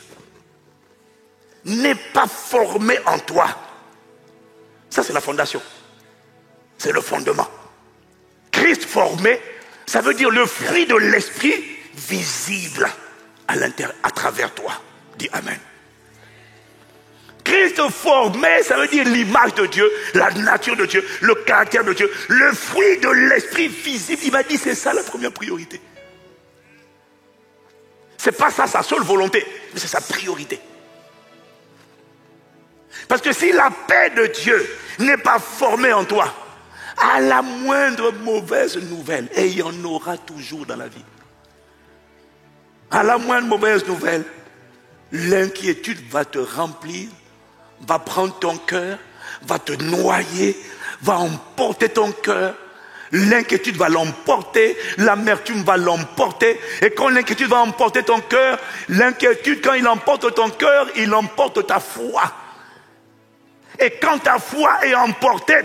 n'est pas formée en toi, ça c'est la fondation, c'est le fondement. Christ formé, ça veut dire le fruit de l'esprit visible à travers toi. Dis Amen. Christ formé, ça veut dire l'image de Dieu, la nature de Dieu, le caractère de Dieu, le fruit de l'esprit visible. Il m'a dit c'est ça la première priorité. C'est pas ça sa seule volonté, mais c'est sa priorité. Parce que si la paix de Dieu n'est pas formée en toi, à la moindre mauvaise nouvelle, et il y en aura toujours dans la vie, à la moindre mauvaise nouvelle, l'inquiétude va te remplir, va prendre ton cœur, va te noyer, va emporter ton cœur. L'inquiétude va l'emporter, l'amertume va l'emporter. Et quand l'inquiétude va emporter ton cœur, l'inquiétude, quand il emporte ton cœur, il emporte ta foi. Et quand ta foi est emportée,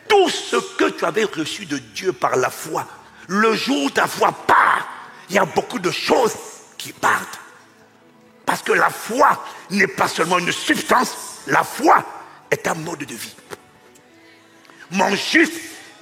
tout ce que tu avais reçu de Dieu par la foi, le jour où ta foi part, il y a beaucoup de choses qui partent. Parce que la foi n'est pas seulement une substance, la foi est un mode de vie. Mon juste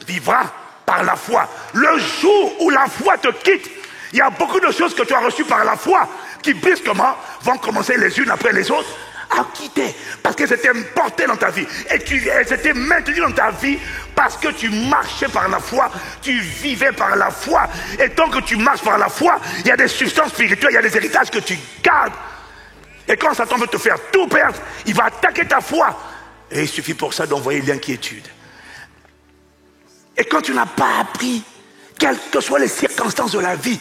vivra par la foi. Le jour où la foi te quitte, il y a beaucoup de choses que tu as reçues par la foi qui brusquement vont commencer les unes après les autres à quitter, parce qu'elles étaient portées dans ta vie et elles étaient maintenues dans ta vie parce que tu marchais par la foi, tu vivais par la foi. Et tant que tu marches par la foi, il y a des substances spirituelles, il y a des héritages que tu gardes. Et quand Satan veut te faire tout perdre, il va attaquer ta foi. Et il suffit pour ça d'envoyer l'inquiétude. Et quand tu n'as pas appris, quelles que soient les circonstances de la vie,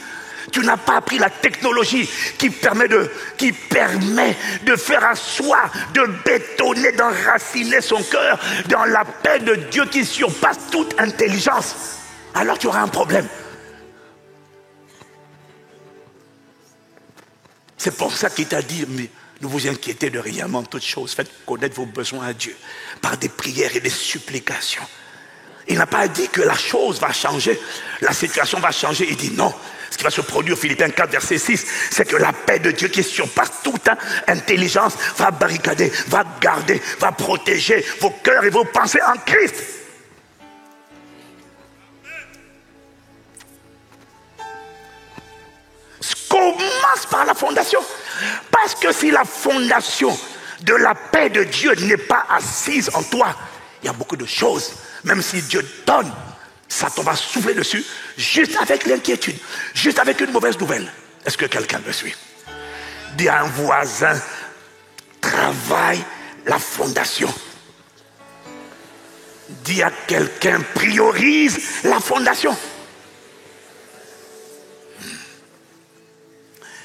tu n'as pas appris la technologie qui permet de faire asseoir, de bétonner, d'enraciner son cœur dans la paix de Dieu qui surpasse toute intelligence, alors tu auras un problème. C'est pour ça qu'il t'a dit, mais ne vous inquiétez de rien, mais en toute chose, faites connaître vos besoins à Dieu par des prières et des supplications. Il n'a pas dit que la chose va changer, la situation va changer. Il dit non, Ce qui va se produire, Philippiens 4, verset 6, c'est que la paix de Dieu qui surpasse toute intelligence va barricader, va garder, va protéger vos cœurs et vos pensées en Christ. Commence par la fondation. Parce que si la fondation de la paix de Dieu n'est pas assise en toi, il y a beaucoup de choses, même si Dieu donne, Satan va souffler dessus, juste avec l'inquiétude, juste avec une mauvaise nouvelle. Est-ce que quelqu'un me suit? Dis à un voisin, travaille la fondation. Dis à quelqu'un, priorise la fondation.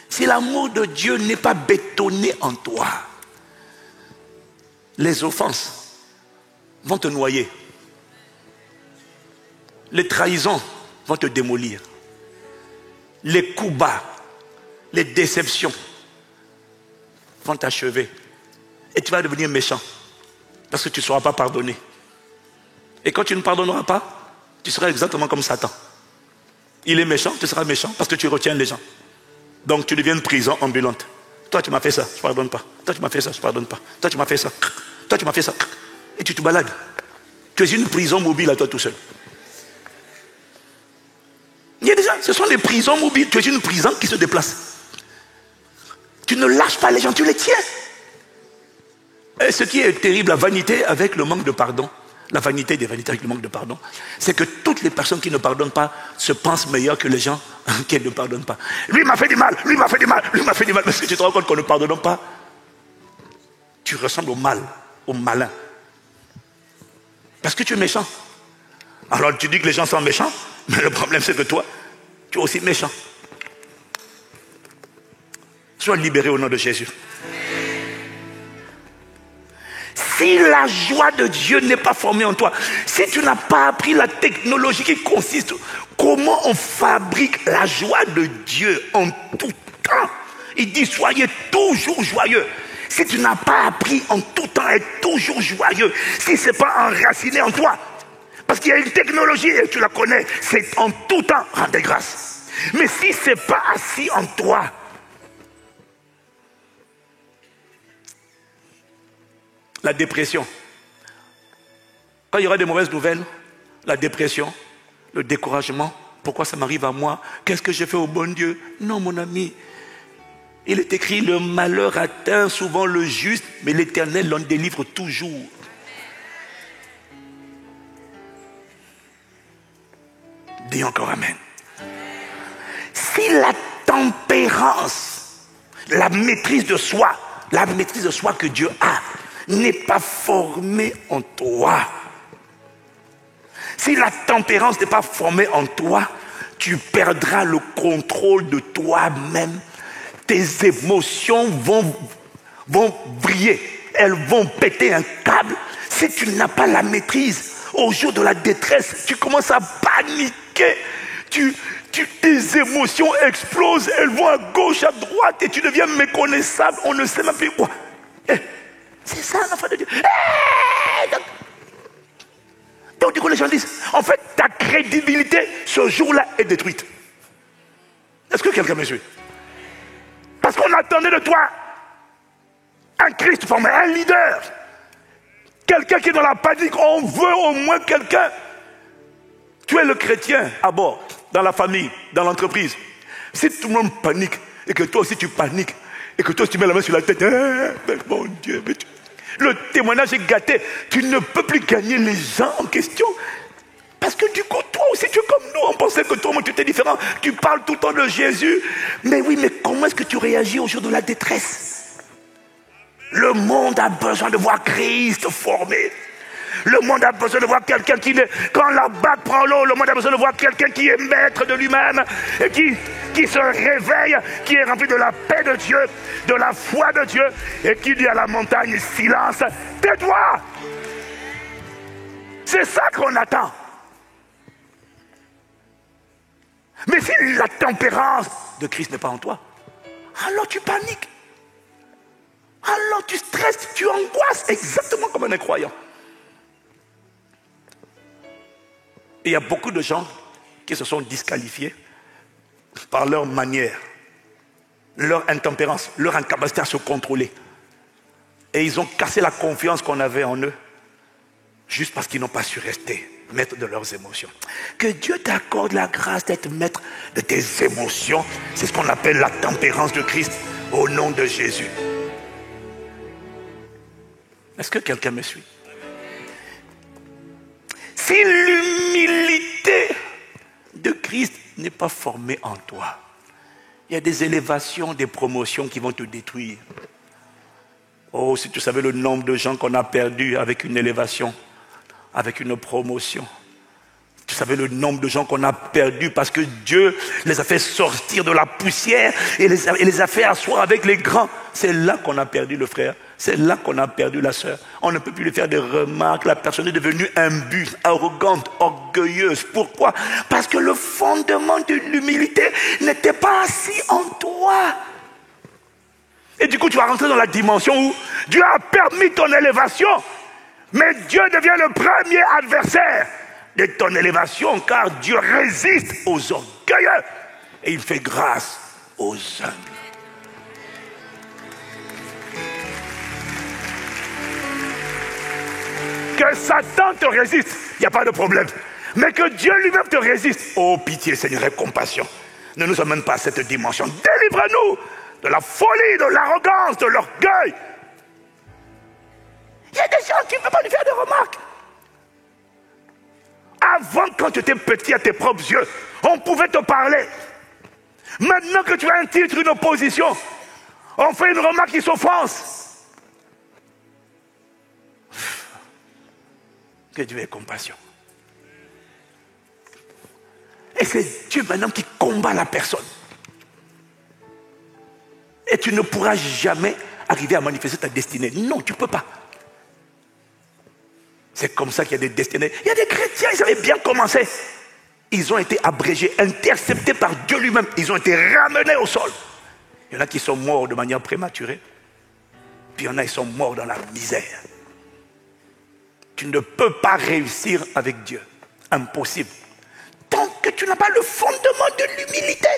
Si l'amour de Dieu n'est pas bétonné en toi, les offenses vont te noyer. Les trahisons vont te démolir. Les coups bas, les déceptions vont t'achever. Et tu vas devenir méchant parce que tu ne seras pas pardonné. Et quand tu ne pardonneras pas, tu seras exactement comme Satan. Il est méchant, tu seras méchant parce que tu retiens les gens. Donc tu deviens une prison ambulante. Toi tu m'as fait ça, je ne pardonne pas. Toi tu m'as fait ça, je ne pardonne pas. Toi tu m'as fait ça. Toi tu m'as fait ça. Et tu te balades. Tu es une prison mobile à toi tout seul. Il y a des gens, ce sont des prisons mobiles. Tu es une prison qui se déplace. Tu ne lâches pas les gens, tu les tiens. Et ce qui est terrible, la vanité avec le manque de pardon, la vanité des vanités avec le manque de pardon, c'est que toutes les personnes qui ne pardonnent pas se pensent meilleures que les gens qui ne pardonnent pas. Lui m'a fait du mal, lui m'a fait du mal, lui m'a fait du mal. Parce que tu te rends compte qu'en ne pardonnant pas, tu ressembles au mal, au malin. Parce que tu es méchant. Alors tu dis que les gens sont méchants, mais le problème c'est que toi, tu es aussi méchant. Sois libéré au nom de Jésus. Si la joie de Dieu n'est pas formée en toi, si tu n'as pas appris la technologie qui consiste, comment on fabrique la joie de Dieu en tout temps. Il dit soyez toujours joyeux. Si tu n'as pas appris en tout temps à être toujours joyeux, si ce n'est pas enraciné en toi, parce qu'il y a une technologie et tu la connais, c'est en tout temps rendre grâce. Mais si ce n'est pas assis en toi, la dépression. Quand il y aura des mauvaises nouvelles, la dépression, le découragement, pourquoi ça m'arrive à moi? Qu'est-ce que j'ai fait au bon Dieu? Non, mon ami. Il est écrit, le malheur atteint souvent le juste, mais l'Éternel l'en délivre toujours. Dis encore amen. Si la tempérance, la maîtrise de soi que Dieu a, n'est pas formée en toi. Si la tempérance n'est pas formée en toi, tu perdras le contrôle de toi-même. Tes émotions vont briller. Elles vont péter un câble. Si tu n'as pas la maîtrise, au jour de la détresse, tu commences à paniquer. Tes émotions explosent. Elles vont à gauche, à droite et tu deviens méconnaissable. On ne sait même plus quoi. C'est ça l'enfant de Dieu. Donc du coup les gens disent, en fait ta crédibilité ce jour-là est détruite. Est-ce que quelqu'un me suit? Parce qu'on attendait de toi un Christ formé, un leader. Quelqu'un qui est dans la panique, on veut au moins quelqu'un. Tu es le chrétien à bord, dans la famille, dans l'entreprise. Si tout le monde panique et que toi aussi tu paniques, et que toi tu mets la main sur la tête, mais mon Dieu, mais le témoignage est gâté. Tu ne peux plus gagner les gens en question. Parce que du coup, toi aussi tu es comme nous. On pensait que toi, tu étais différent. Tu parles tout le temps de Jésus. Mais oui, mais comment est-ce que tu réagis au jour de la détresse? Le monde a besoin de voir Christ formé. Le monde a besoin de voir quelqu'un qui, quand la barque prend l'eau, le monde a besoin de voir quelqu'un qui est maître de lui-même et qui se réveille, qui est rempli de la paix de Dieu, de la foi de Dieu et qui dit à la montagne, silence, tais-toi. C'est ça qu'on attend. Mais si la tempérance de Christ n'est pas en toi, alors tu paniques. Alors tu stresses, tu angoisses, exactement comme un incroyant. Et il y a beaucoup de gens qui se sont disqualifiés par leur manière, leur intempérance, leur incapacité à se contrôler. Et ils ont cassé la confiance qu'on avait en eux, juste parce qu'ils n'ont pas su rester maître de leurs émotions. Que Dieu t'accorde la grâce d'être maître de tes émotions. C'est ce qu'on appelle la tempérance de Christ, au nom de Jésus. Est-ce que quelqu'un me suit? Si l'humilité de Christ n'est pas formée en toi, il y a des élévations, des promotions qui vont te détruire. Oh, si tu savais le nombre de gens qu'on a perdus avec une élévation, avec une promotion. Tu savais le nombre de gens qu'on a perdus parce que Dieu les a fait sortir de la poussière et les a fait asseoir avec les grands. C'est là qu'on a perdu le frère. C'est là qu'on a perdu la sœur. On ne peut plus lui faire des remarques. La personne est devenue imbue, arrogante, orgueilleuse. Pourquoi? Parce que le fondement de l'humilité n'était pas assis en toi. Et du coup, tu vas rentrer dans la dimension où Dieu a permis ton élévation. Mais Dieu devient le premier adversaire de ton élévation, car Dieu résiste aux orgueilleux et il fait grâce aux humbles. Que Satan te résiste, il n'y a pas de problème. Mais que Dieu lui-même te résiste, oh pitié Seigneur, aie compassion. Ne nous amène pas à cette dimension. Délivre-nous de la folie, de l'arrogance, de l'orgueil. Il y a des gens qui ne peuvent pas lui faire de remarques. Avant, quand tu étais petit à tes propres yeux, on pouvait te parler. Maintenant que tu as un titre, une opposition, on fait une remarque qui s'offense. Que Dieu ait compassion. Et c'est Dieu maintenant qui combat la personne. Et tu ne pourras jamais arriver à manifester ta destinée. Non, tu ne peux pas. C'est comme ça qu'il y a des destinées. Il y a des chrétiens, ils avaient bien commencé. Ils ont été abrégés, interceptés par Dieu lui-même. Ils ont été ramenés au sol. Il y en a qui sont morts de manière prématurée. Puis il y en a qui sont morts dans la misère. Tu ne peux pas réussir avec Dieu. Impossible. Tant que tu n'as pas le fondement de l'humilité.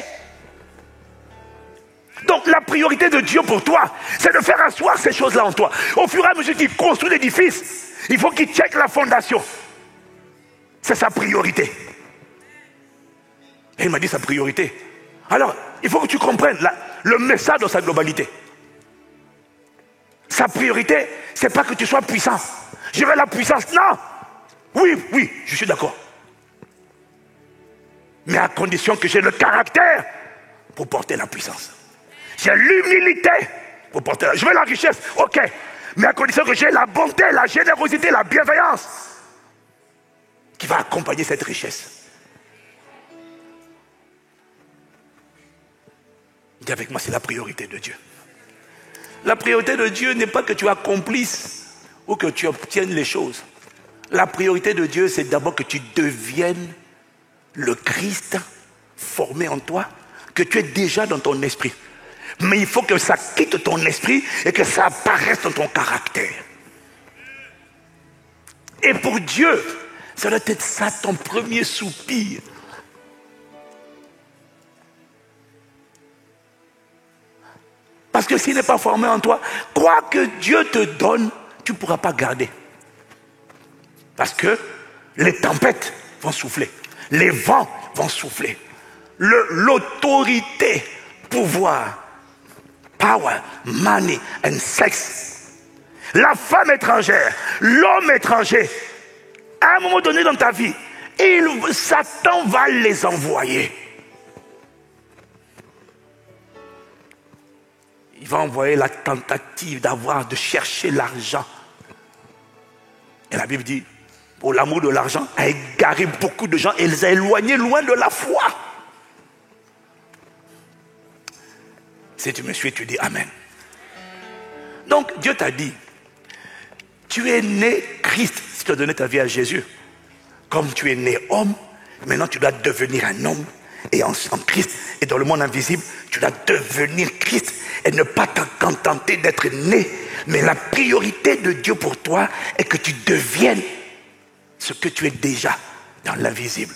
Donc la priorité de Dieu pour toi, c'est de faire asseoir ces choses-là en toi. Au fur et à mesure qu'il construit l'édifice, il faut qu'il check la fondation. C'est sa priorité. Et il m'a dit sa priorité. Alors, il faut que tu comprennes le message dans sa globalité. Sa priorité, c'est pas que tu sois puissant. Je veux la puissance. Non. Oui, je suis d'accord. Mais à condition que j'ai le caractère pour porter la puissance. J'ai l'humilité pour porter la... Je veux la richesse, ok. Mais à condition que j'ai la bonté, la générosité, la bienveillance qui va accompagner cette richesse. Dis avec moi, c'est la priorité de Dieu. La priorité de Dieu n'est pas que tu accomplisses ou que tu obtiennes les choses. La priorité de Dieu, c'est d'abord que tu deviennes le Christ formé en toi, que tu es déjà dans ton esprit. Mais il faut que ça quitte ton esprit et que ça apparaisse dans ton caractère. Et pour Dieu, ça doit être ça ton premier soupir. Parce que s'il n'est pas formé en toi, quoi que Dieu te donne, tu ne pourras pas garder. Parce que les tempêtes vont souffler, les vents vont souffler. L'autorité, pouvoir, power, money and sex. La femme étrangère, l'homme étranger, à un moment donné dans ta vie, Satan va les envoyer. Il va envoyer la tentative de chercher l'argent. Et la Bible dit, pour l'amour de l'argent, a égaré beaucoup de gens et les a éloignés loin de la foi. Si tu me suis, tu dis Amen. Donc Dieu t'a dit, tu es né Christ, si tu as donné ta vie à Jésus. Comme tu es né homme, maintenant tu dois devenir un homme. Et en Christ, et dans le monde invisible, tu dois devenir Christ et ne pas te contenter d'être né. Mais la priorité de Dieu pour toi est que tu deviennes ce que tu es déjà dans l'invisible.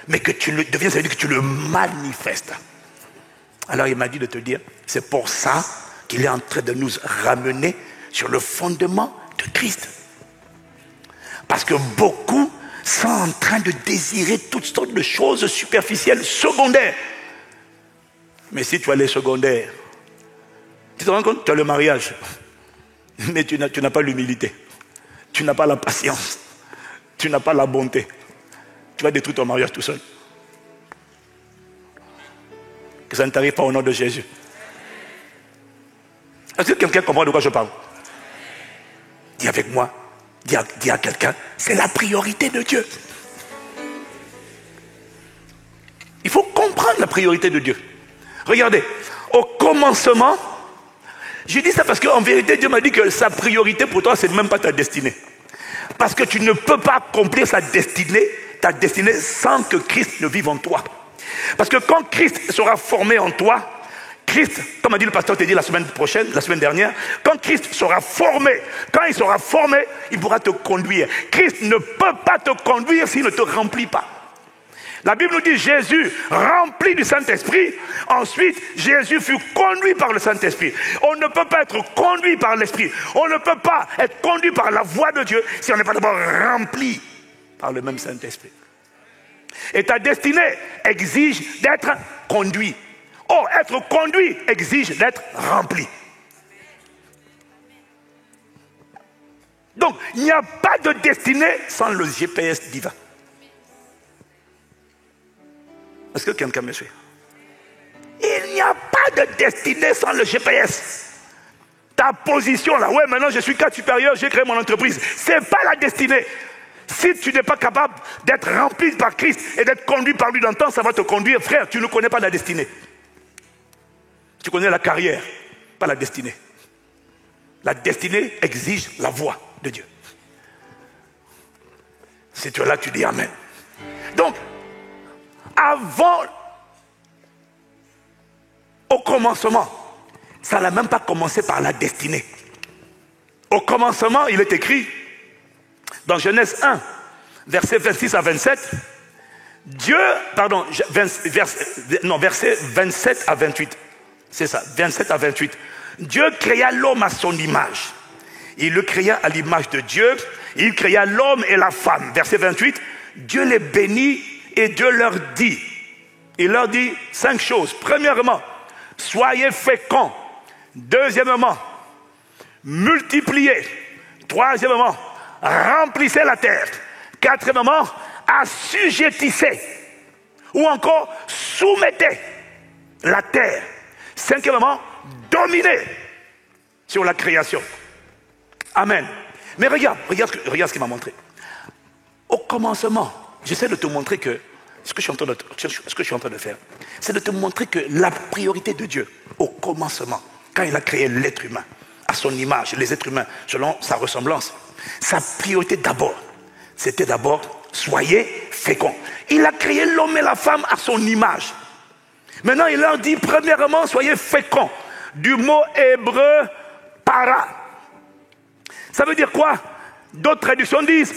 mais que tu le deviens, ça veut dire que tu le manifestes. Alors il m'a dit de te dire, c'est pour ça qu'il est en train de nous ramener sur le fondement de Christ. Parce que beaucoup sont en train de désirer toutes sortes de choses superficielles, secondaires. Mais si tu as les secondaires, tu te rends compte, tu as le mariage, mais tu n'as pas l'humilité, tu n'as pas la patience, tu n'as pas la bonté. Tu vas détruire ton mariage tout seul. Que ça ne t'arrive pas au nom de Jésus. Est-ce que quelqu'un comprend de quoi je parle? Dis avec moi, dis à quelqu'un, c'est la priorité de Dieu. Il faut comprendre la priorité de Dieu. Regardez, au commencement, je dis ça parce qu'en vérité, Dieu m'a dit que sa priorité pour toi, c'est même pas ta destinée. Parce que tu ne peux pas accomplir ta destinée sans que Christ ne vive en toi. Parce que quand Christ sera formé en toi, Christ, comme a dit le pasteur Teddy la semaine dernière, quand Christ sera formé, il pourra te conduire. Christ ne peut pas te conduire s'il ne te remplit pas. La Bible nous dit Jésus rempli du Saint-Esprit, ensuite Jésus fut conduit par le Saint-Esprit. On ne peut pas être conduit par l'Esprit, on ne peut pas être conduit par la voix de Dieu si on n'est pas d'abord rempli par le même Saint-Esprit. Et ta destinée exige d'être conduit. Oh, être conduit exige d'être rempli. Donc, il n'y a pas de destinée sans le GPS divin. Est-ce que quelqu'un me suit? Il n'y a pas de destinée sans le GPS. Ta position là, ouais, maintenant je suis cadre supérieur, j'ai créé mon entreprise. Ce n'est pas la destinée. Si tu n'es pas capable d'être rempli par Christ et d'être conduit par lui dans le temps, ça va te conduire. Frère, tu ne connais pas la destinée. Tu connais la carrière, pas la destinée. La destinée exige la voix de Dieu. Si tu es là, tu dis Amen. Donc, au commencement, ça n'a même pas commencé par la destinée. Au commencement, il est écrit, dans Genèse 1, versets 26 à 27, verset 27 à 28. C'est ça, 27 à 28. Dieu créa l'homme à son image. Il le créa à l'image de Dieu. Il créa l'homme et la femme. Verset 28, Dieu les bénit et Dieu leur dit. Il leur dit 5 choses. Premièrement, soyez féconds. Deuxièmement, multipliez. Troisièmement, remplissez la terre. Quatrièmement, assujettissez. Ou encore, soumettez la terre. Cinquièmement, dominez sur la création. Amen. Mais regarde ce qu'il m'a montré. Au commencement, j'essaie de te montrer que ce que je suis en train de faire, c'est de te montrer que la priorité de Dieu, au commencement, quand il a créé l'être humain, à son image, les êtres humains, selon sa ressemblance, sa priorité d'abord, c'était d'abord, soyez féconds. Il a créé l'homme et la femme à son image. Maintenant, il leur dit, premièrement, soyez féconds. Du mot hébreu, para. Ça veut dire quoi? D'autres traductions disent,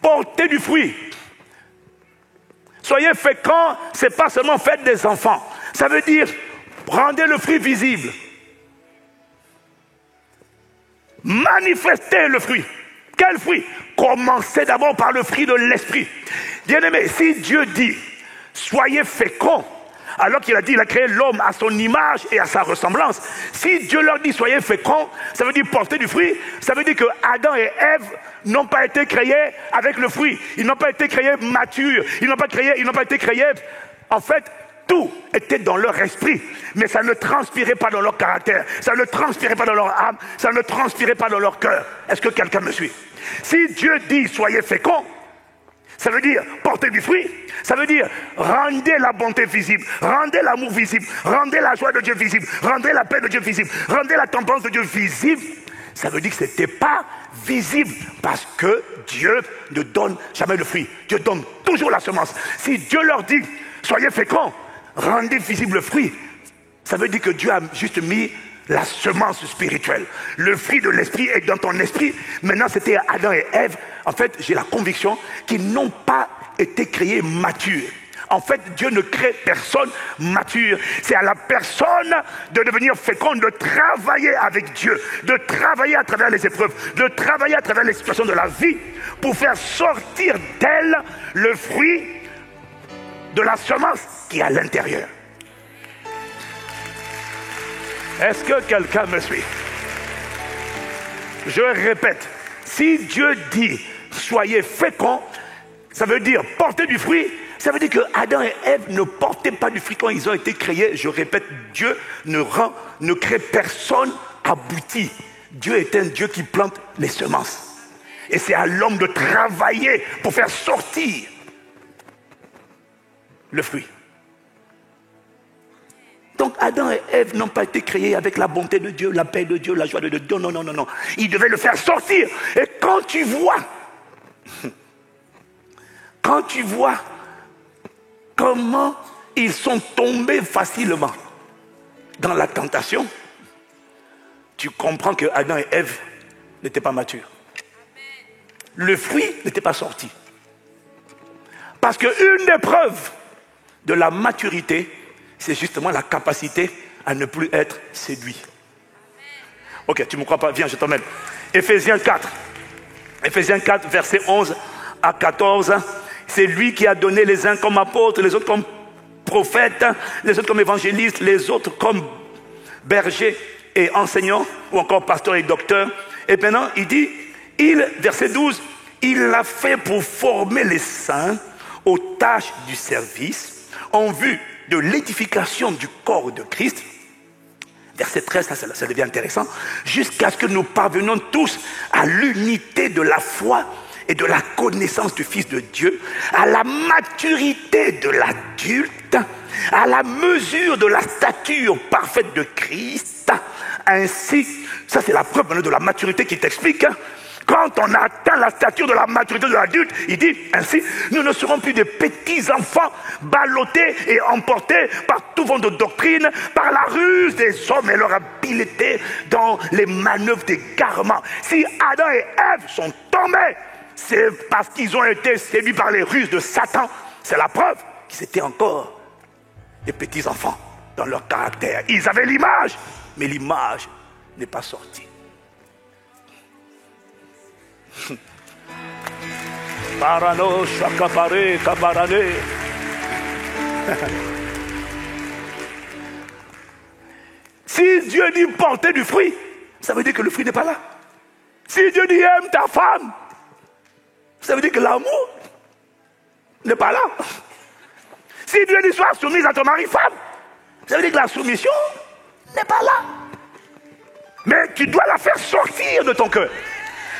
portez du fruit. Soyez féconds, ce n'est pas seulement faites des enfants. Ça veut dire, rendez le fruit visible. Manifestez le fruit. Quel fruit? Commencez d'abord par le fruit de l'esprit. Bien-aimé, si Dieu dit, soyez féconds, alors qu'il a dit, il a créé l'homme à son image et à sa ressemblance. Si Dieu leur dit, soyez féconds, ça veut dire porter du fruit. Ça veut dire que Adam et Ève n'ont pas été créés avec le fruit. Ils n'ont pas été créés matures. Ils n'ont pas été créés. En fait, tout était dans leur esprit. Mais ça ne transpirait pas dans leur caractère. Ça ne transpirait pas dans leur âme. Ça ne transpirait pas dans leur cœur. Est-ce que quelqu'un me suit? Si Dieu dit, soyez féconds, ça veut dire porter du fruit. Ça veut dire rendez la bonté visible, rendez l'amour visible, rendez la joie de Dieu visible, rendez la paix de Dieu visible, rendez la tempérance de Dieu visible. Ça veut dire que ce n'était pas visible parce que Dieu ne donne jamais le fruit. Dieu donne toujours la semence. Si Dieu leur dit, soyez féconds, rendez visible le fruit, ça veut dire que Dieu a juste mis la semence spirituelle. Le fruit de l'esprit est dans ton esprit. Maintenant, c'était Adam et Ève. En fait, j'ai la conviction qu'ils n'ont pas été créés matures. En fait, Dieu ne crée personne mature. C'est à la personne de devenir féconde, de travailler avec Dieu, de travailler à travers les épreuves, de travailler à travers les situations de la vie pour faire sortir d'elle le fruit de la semence qui est à l'intérieur. Est-ce que quelqu'un me suit? Je répète, si Dieu dit soyez féconds, ça veut dire porter du fruit. Ça veut dire que Adam et Ève ne portaient pas du fruit quand ils ont été créés. Je répète, Dieu ne crée personne abouti. Dieu est un Dieu qui plante les semences. Et c'est à l'homme de travailler pour faire sortir le fruit. Donc Adam et Ève n'ont pas été créés avec la bonté de Dieu, la paix de Dieu, la joie de Dieu. Non, non, non, non. Ils devaient le faire sortir. Et quand tu vois comment ils sont tombés facilement dans la tentation, tu comprends que Adam et Ève n'étaient pas matures. Le fruit n'était pas sorti. Parce qu'une des preuves de la maturité, c'est justement la capacité à ne plus être séduit. Ok, tu ne me crois pas? Viens, je t'emmène. Éphésiens 4. Éphésiens 4, versets 11 à 14. C'est lui qui a donné les uns comme apôtres, les autres comme prophètes, les autres comme évangélistes, les autres comme bergers et enseignants, ou encore pasteurs et docteurs. Et maintenant, il dit, verset 12, il l'a fait pour former les saints aux tâches du service, en vue de l'édification du corps de Christ. Verset 13, ça devient intéressant. Jusqu'à ce que nous parvenions tous à l'unité de la foi et de la connaissance du Fils de Dieu, à la maturité de l'adulte, à la mesure de la stature parfaite de Christ. Ainsi, ça c'est la preuve de la maturité qui t'explique. Quand on atteint la stature de la maturité de l'adulte, il dit ainsi, nous ne serons plus des petits enfants ballottés et emportés par tout vent de doctrine, par la ruse des hommes et leur habileté dans les manœuvres d'égarement. Si Adam et Ève sont tombés, c'est parce qu'ils ont été séduits par les ruses de Satan. C'est la preuve qu'ils étaient encore des petits enfants dans leur caractère. Ils avaient l'image, mais l'image n'est pas sortie. Parano, chakapare, kabarane. Si Dieu dit porter du fruit, ça veut dire que le fruit n'est pas là. Si Dieu dit aime ta femme, ça veut dire que l'amour n'est pas là. Si Dieu dit sois soumise à ton mari-femme, ça veut dire que la soumission n'est pas là. Mais tu dois la faire sortir de ton cœur.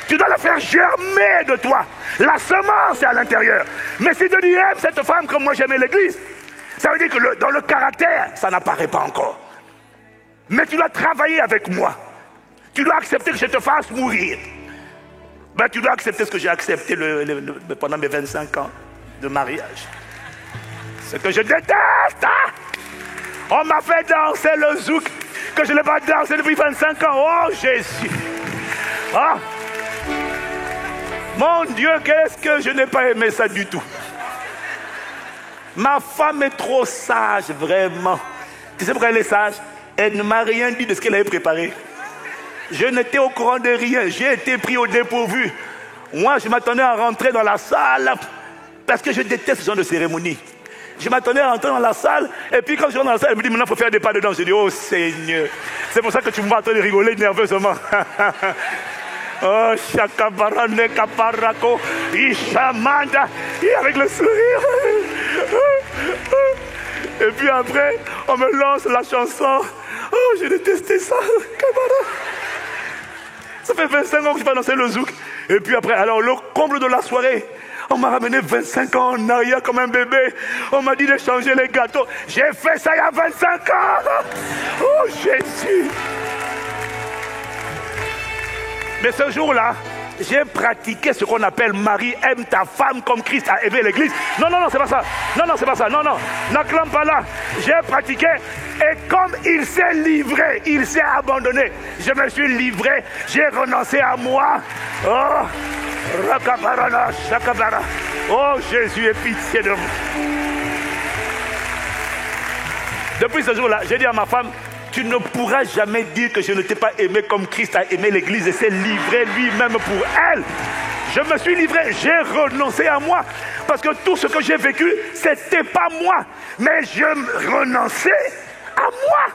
Tu dois la faire germer de toi. La semence est à l'intérieur. Mais si Dieu dit aime cette femme comme moi j'aimais l'église, ça veut dire que dans le caractère, ça n'apparaît pas encore. Mais tu dois travailler avec moi. Tu dois accepter que je te fasse mourir. Ben, tu dois accepter ce que j'ai accepté pendant mes 25 ans de mariage. Ce que je déteste. Hein? On m'a fait danser le zouk que je n'ai pas dansé depuis 25 ans. Oh Jésus. Ah. Mon Dieu, qu'est-ce que je n'ai pas aimé ça du tout. Ma femme est trop sage, vraiment. Tu sais pourquoi elle est sage? Elle ne m'a rien dit de ce qu'elle avait préparé. Je n'étais au courant de rien. J'ai été pris au dépourvu. Moi, je m'attendais à rentrer dans la salle parce que je déteste ce genre de cérémonie. Je m'attendais à rentrer dans la salle et puis quand je rentre dans la salle, elle me dit maintenant il faut faire des pas dedans. Je dis oh Seigneur. C'est pour ça que tu me vois en train de rigoler nerveusement. Oh, Chakabarane Kaparako, Ishamanda, et avec le sourire. Et puis après, on me lance la chanson. Oh, j'ai détesté ça, Kabara. Ça fait 25 ans que je vais danser le zouk. Et puis après, alors le comble de la soirée, on m'a ramené 25 ans en arrière comme un bébé. On m'a dit de changer les gâteaux. J'ai fait ça il y a 25 ans. Oh, Jésus. Mais ce jour-là, j'ai pratiqué ce qu'on appelle Marie aime ta femme comme Christ a aimé l'église. Non, non, non, c'est pas ça. Non, non, c'est pas ça. Non, non, n'acclame pas là. J'ai pratiqué et comme il s'est livré, il s'est abandonné. Je me suis livré, j'ai renoncé à moi. Oh, Rakabarana, Shakabara. Oh, Jésus, aie pitié de vous. Depuis ce jour-là, j'ai dit à ma femme, tu ne pourras jamais dire que je ne t'ai pas aimé comme Christ a aimé l'Église et s'est livré lui-même pour elle. Je me suis livré, j'ai renoncé à moi. Parce que tout ce que j'ai vécu, c'était pas moi. Mais je renonçais à moi.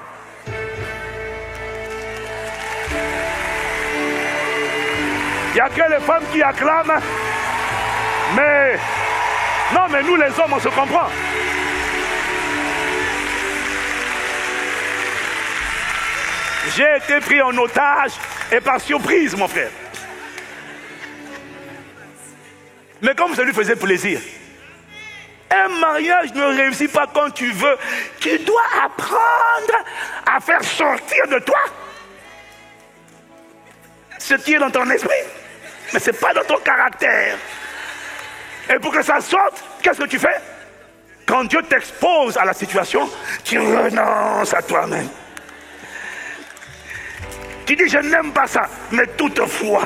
Il n'y a que les femmes qui acclament. Mais, non, mais nous les hommes, on se comprend. J'ai été pris en otage et par surprise, mon frère. Mais comme ça lui faisait plaisir. Un mariage ne réussit pas quand tu veux. Tu dois apprendre à faire sortir de toi ce qui est dans ton esprit. Mais ce n'est pas dans ton caractère. Et pour que ça sorte, qu'est-ce que tu fais? Quand Dieu t'expose à la situation, tu renonces à toi-même. Tu dis, je n'aime pas ça, mais toutefois,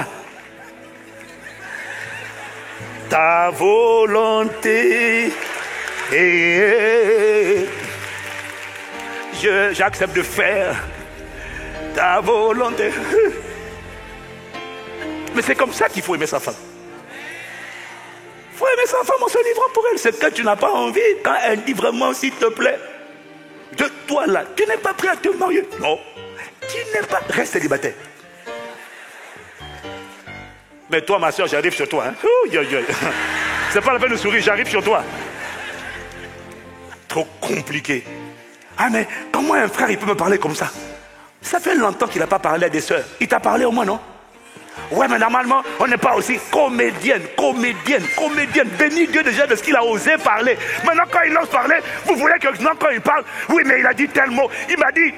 ta volonté, j'accepte de faire ta volonté. Mais c'est comme ça qu'il faut aimer sa femme. Il faut aimer sa femme en se livrant pour elle. C'est que tu n'as pas envie, quand elle dit vraiment, s'il te plaît, de toi là, tu n'es pas prêt à te marier. Non, tu n'es pas, reste célibataire. Mais toi, ma soeur, j'arrive sur toi. Hein. C'est pas la peine de sourire, j'arrive sur toi. Trop compliqué. Ah, mais comment un frère, il peut me parler comme ça? Ça fait longtemps qu'il n'a pas parlé à des soeurs. Il t'a parlé au moins, non? Ouais, mais normalement, on n'est pas aussi comédienne. Béni Dieu déjà de ce qu'il a osé parler. Maintenant, quand il ose parler, vous voulez que non, quand il parle, oui, mais il a dit tel mot. Il m'a dit,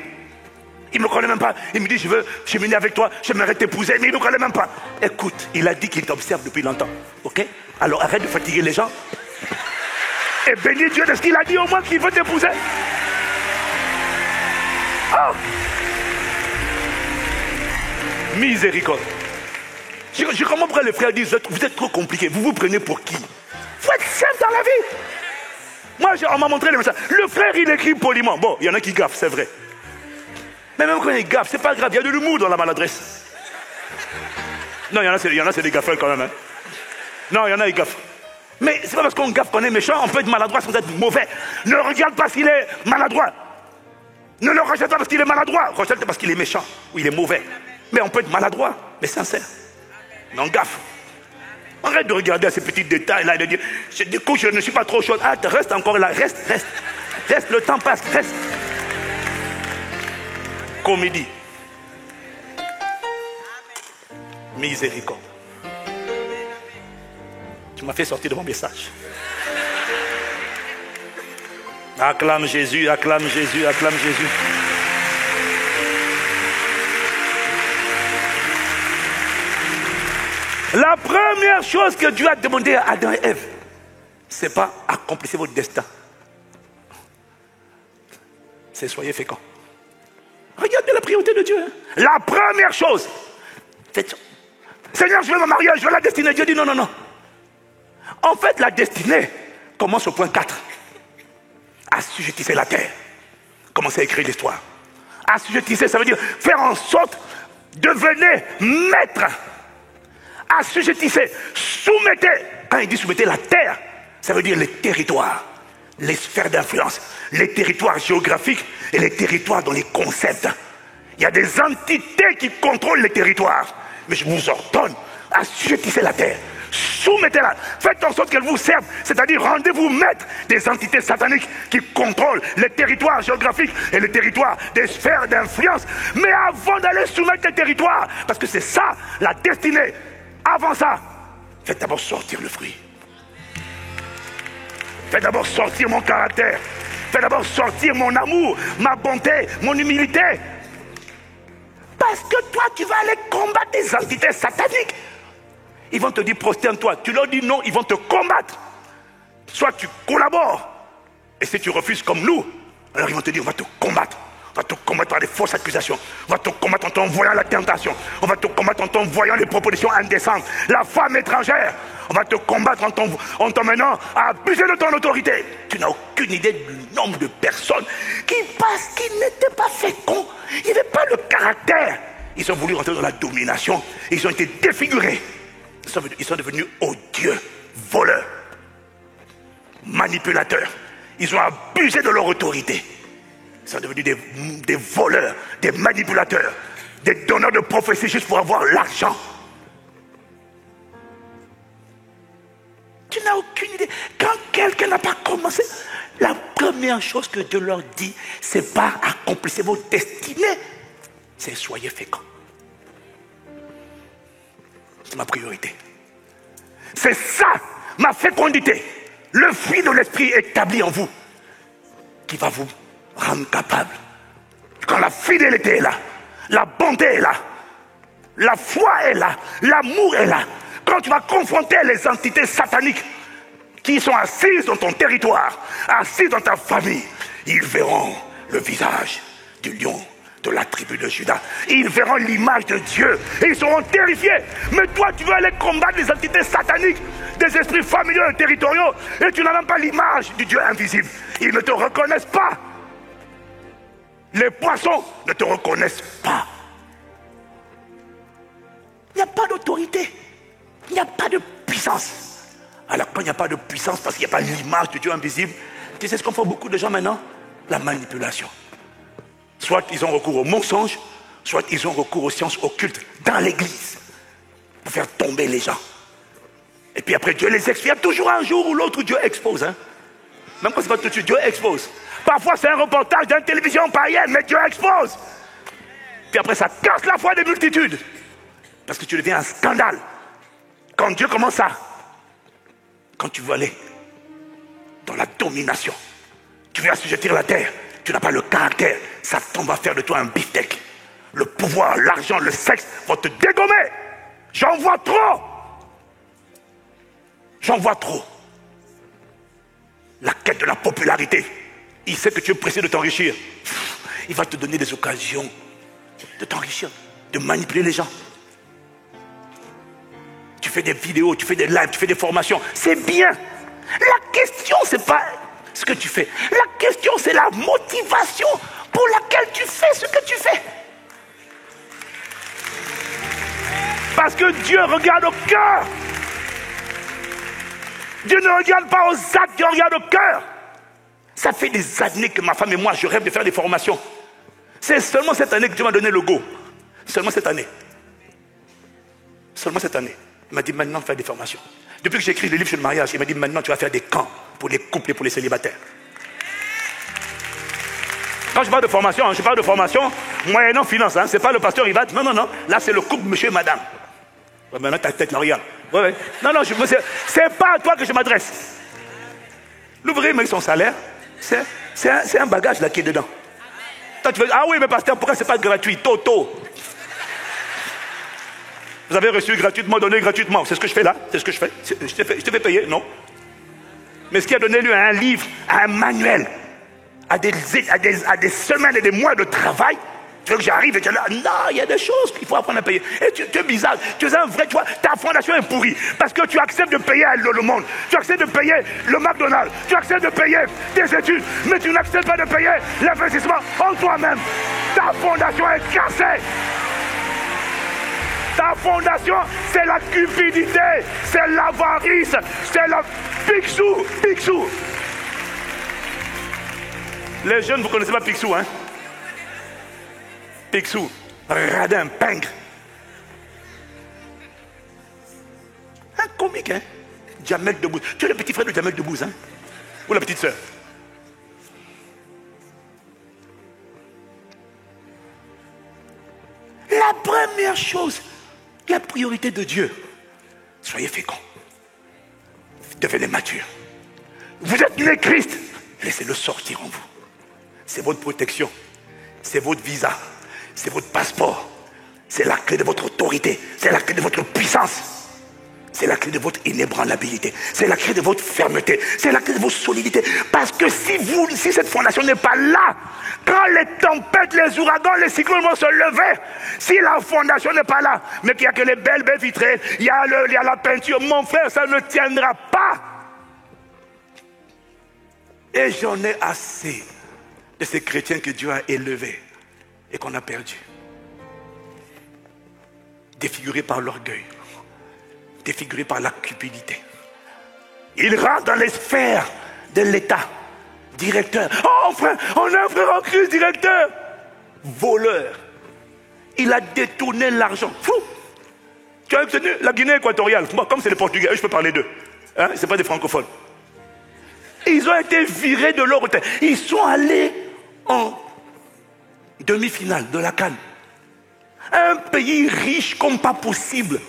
il ne me connaît même pas. Il me dit, je veux cheminer avec toi, j'aimerais t'épouser, mais il ne me connaît même pas. Écoute, il a dit qu'il t'observe depuis longtemps. Ok? Alors arrête de fatiguer les gens. Et bénis Dieu de ce qu'il a dit au moins qu'il veut t'épouser. Oh! Miséricorde. Je comprends pourquoi les frères disent, vous êtes trop compliqués, vous vous prenez pour qui? Vous êtes simple dans la vie. Moi, on m'a montré les messages. Le frère, il écrit poliment. Bon, il y en a qui gaffent, c'est vrai. Mais même quand il gaffe, c'est pas grave, il y a de l'humour dans la maladresse. Non, il y en a c'est des gaffeurs quand même. Hein. Non, il y en a, ils gaffent. Mais c'est pas parce qu'on gaffe qu'on est méchant, on peut être maladroit sans être mauvais. Ne regarde pas s'il est maladroit. Ne le rejette pas parce qu'il est maladroit. Rejette parce qu'il est méchant ou il est mauvais. Mais on peut être maladroit, mais sincère. Mais on gaffe. Arrête de regarder à ces petits détails-là et de dire, du coup, je ne suis pas trop chaud. Ah, reste encore là, reste. Reste, le temps passe, reste. Comédie. Miséricorde. Tu m'as fait sortir de mon message. Acclame Jésus, acclame Jésus, acclame Jésus. La première chose que Dieu a demandé à Adam et Ève, c'est pas accomplissez votre destin. C'est soyez féconds. Regardez la priorité de Dieu. Hein. La première chose, faites, Seigneur, je veux me marier, je veux la destinée. Dieu dit non. En fait, la destinée commence au point 4. Assujettissez la terre. Commencez à écrire l'histoire. Assujettissez, ça veut dire faire en sorte, devenez maître. Assujettissez, soumettez. Quand il dit soumettez la terre, ça veut dire les territoires, les sphères d'influence, les territoires géographiques et les territoires dans les concepts. Il y a des entités qui contrôlent les territoires. Mais je vous ordonne, assujettissez la terre, soumettez-la, faites en sorte qu'elle vous serve, c'est-à-dire rendez-vous maître des entités sataniques qui contrôlent les territoires géographiques et les territoires des sphères d'influence. Mais avant d'aller soumettre les territoires, parce que c'est ça la destinée, avant ça, faites d'abord sortir le fruit. Faites d'abord sortir mon caractère. Faites d'abord sortir mon amour, ma bonté, mon humilité. Parce que toi, tu vas aller combattre des entités sataniques. Ils vont te dire prosterne-toi. Tu leur dis non, ils vont te combattre. Soit tu collabores. Et si tu refuses comme nous, alors ils vont te dire on va te combattre. On va te combattre par des fausses accusations. On va te combattre en t'envoyant la tentation. On va te combattre en t'envoyant les propositions indécentes. La femme étrangère. On va te combattre en t'emmenant à abuser de ton autorité. Tu n'as aucune idée du nombre de personnes qui, parce qu'ils n'étaient pas féconds, ils n'avaient pas le caractère. Ils ont voulu rentrer dans la domination. Ils ont été défigurés. Ils sont devenus odieux, voleurs, manipulateurs. Ils ont abusé de leur autorité. Ils sont devenus des voleurs, des manipulateurs, des donneurs de prophéties juste pour avoir l'argent. Tu n'as aucune idée. Quand quelqu'un n'a pas commencé, la première chose que Dieu leur dit, c'est pas accomplissez vos destinées, c'est soyez féconds. C'est ma priorité. C'est ça, ma fécondité. Le fruit de l'esprit établi en vous, qui va vous rendre capable. Quand la fidélité est là, la bonté est là, la foi est là, l'amour est là. Quand tu vas confronter les entités sataniques qui sont assises dans ton territoire, assises dans ta famille, ils verront le visage du lion de la tribu de Juda. Ils verront l'image de Dieu et ils seront terrifiés. Mais toi, tu veux aller combattre les entités sataniques, des esprits familiaux et territoriaux, et tu n'as même pas l'image du Dieu invisible. Ils ne te reconnaissent pas. Les poissons ne te reconnaissent pas. Il n'y a pas d'autorité. Il n'y a pas de puissance. Alors quand il n'y a pas de puissance, parce qu'il n'y a pas l'image de Dieu invisible, tu sais ce qu'en font beaucoup de gens maintenant? La manipulation. Soit ils ont recours au mensonge, soit ils ont recours aux sciences occultes dans l'église pour faire tomber les gens. Et puis après Dieu les expose. Il y a toujours un jour ou l'autre où Dieu expose. Hein? Même quand c'est pas tout de suite, Dieu expose. Parfois c'est un reportage d'une télévision païenne, mais Dieu expose. Puis après ça casse la foi des multitudes. Parce que tu deviens un scandale. Quand Dieu commence à... Quand tu veux aller dans la domination, tu veux assujettir la terre, tu n'as pas le caractère, Satan va faire de toi un beefsteak. Le pouvoir, l'argent, le sexe vont te dégommer. J'en vois trop. J'en vois trop. La quête de la popularité. Il sait que tu es pressé de t'enrichir. Il va te donner des occasions de t'enrichir, de manipuler les gens. Tu fais des vidéos, tu fais des lives, tu fais des formations. C'est bien. La question, c'est pas ce que tu fais. La question, c'est la motivation pour laquelle tu fais ce que tu fais. Parce que Dieu regarde au cœur. Dieu ne regarde pas aux actes, Dieu regarde au cœur. Ça fait des années que ma femme et moi, je rêve de faire des formations. C'est seulement cette année que Dieu m'a donné le go. Seulement cette année. Seulement cette année. Il m'a dit maintenant faire des formations. Depuis que j'ai écrit le livre sur le mariage, il m'a dit maintenant tu vas faire des camps pour les couples et pour les célibataires. Quand je parle de formation, je parle de formation moyennant finance. Hein. Ce n'est pas le pasteur Rivat. Non, non, non. Là, c'est le couple monsieur et madame. Ouais, maintenant, ta tête, là, regarde. Ouais, ouais. Non, non, c'est pas à toi que je m'adresse. L'ouvrier met son salaire. C'est un bagage là qui est dedans. Toi, tu veux, ah oui, mais pasteur, pourquoi c'est pas gratuit? Toto. Vous avez reçu gratuitement, donné gratuitement. C'est ce que je fais là. C'est ce que je fais. Je te fais payer, non. Mais ce qui a donné lieu à un livre, à un manuel, à des semaines et des mois de travail, tu veux que j'arrive et que là, non, il y a des choses qu'il faut apprendre à payer. Et tu es bizarre. Tu es un vrai, tu vois, ta fondation est pourrie. Parce que tu acceptes de payer le monde. Tu acceptes de payer le McDonald's. Tu acceptes de payer tes études. Mais tu n'acceptes pas de payer l'investissement en toi-même. Ta fondation est cassée. Ta fondation, c'est la cupidité, c'est l'avarice, c'est la Picsou, Picsou. Les jeunes, vous ne connaissez pas Picsou, hein? Picsou, radin, pingre. Un comique, hein? Jamel Debbouze. Tu es le petit frère de Jamel Debbouze, hein? Ou la petite sœur? La première chose, la priorité de Dieu, soyez féconds. Devenez matures. Vous êtes né Christ, laissez-le sortir en vous. C'est votre protection, c'est votre visa, c'est votre passeport, c'est la clé de votre autorité, c'est la clé de votre puissance. C'est la clé de votre inébranlabilité. C'est la clé de votre fermeté. C'est la clé de votre solidité. Parce que si cette fondation n'est pas là, quand les tempêtes, les ouragans, les cyclones vont se lever, si la fondation n'est pas là, mais qu'il n'y a que les belles baies vitrées, il y a la peinture, mon frère, ça ne tiendra pas. Et j'en ai assez de ces chrétiens que Dieu a élevés et qu'on a perdus. Défigurés par l'orgueil, défigurés par la cupidité. Ils rentrent dans les sphères de l'État. Directeur. Oh frère, on a un frère en Christ, directeur. Voleur. Il a détourné l'argent. Fou. Tu as obtenu la Guinée équatoriale. Moi, comme c'est les Portugais, je peux parler d'eux. Hein? Ce n'est pas des francophones. Ils ont été virés de leur hôtel. Ils sont allés en demi-finale de la CAN. Un pays riche comme pas possible.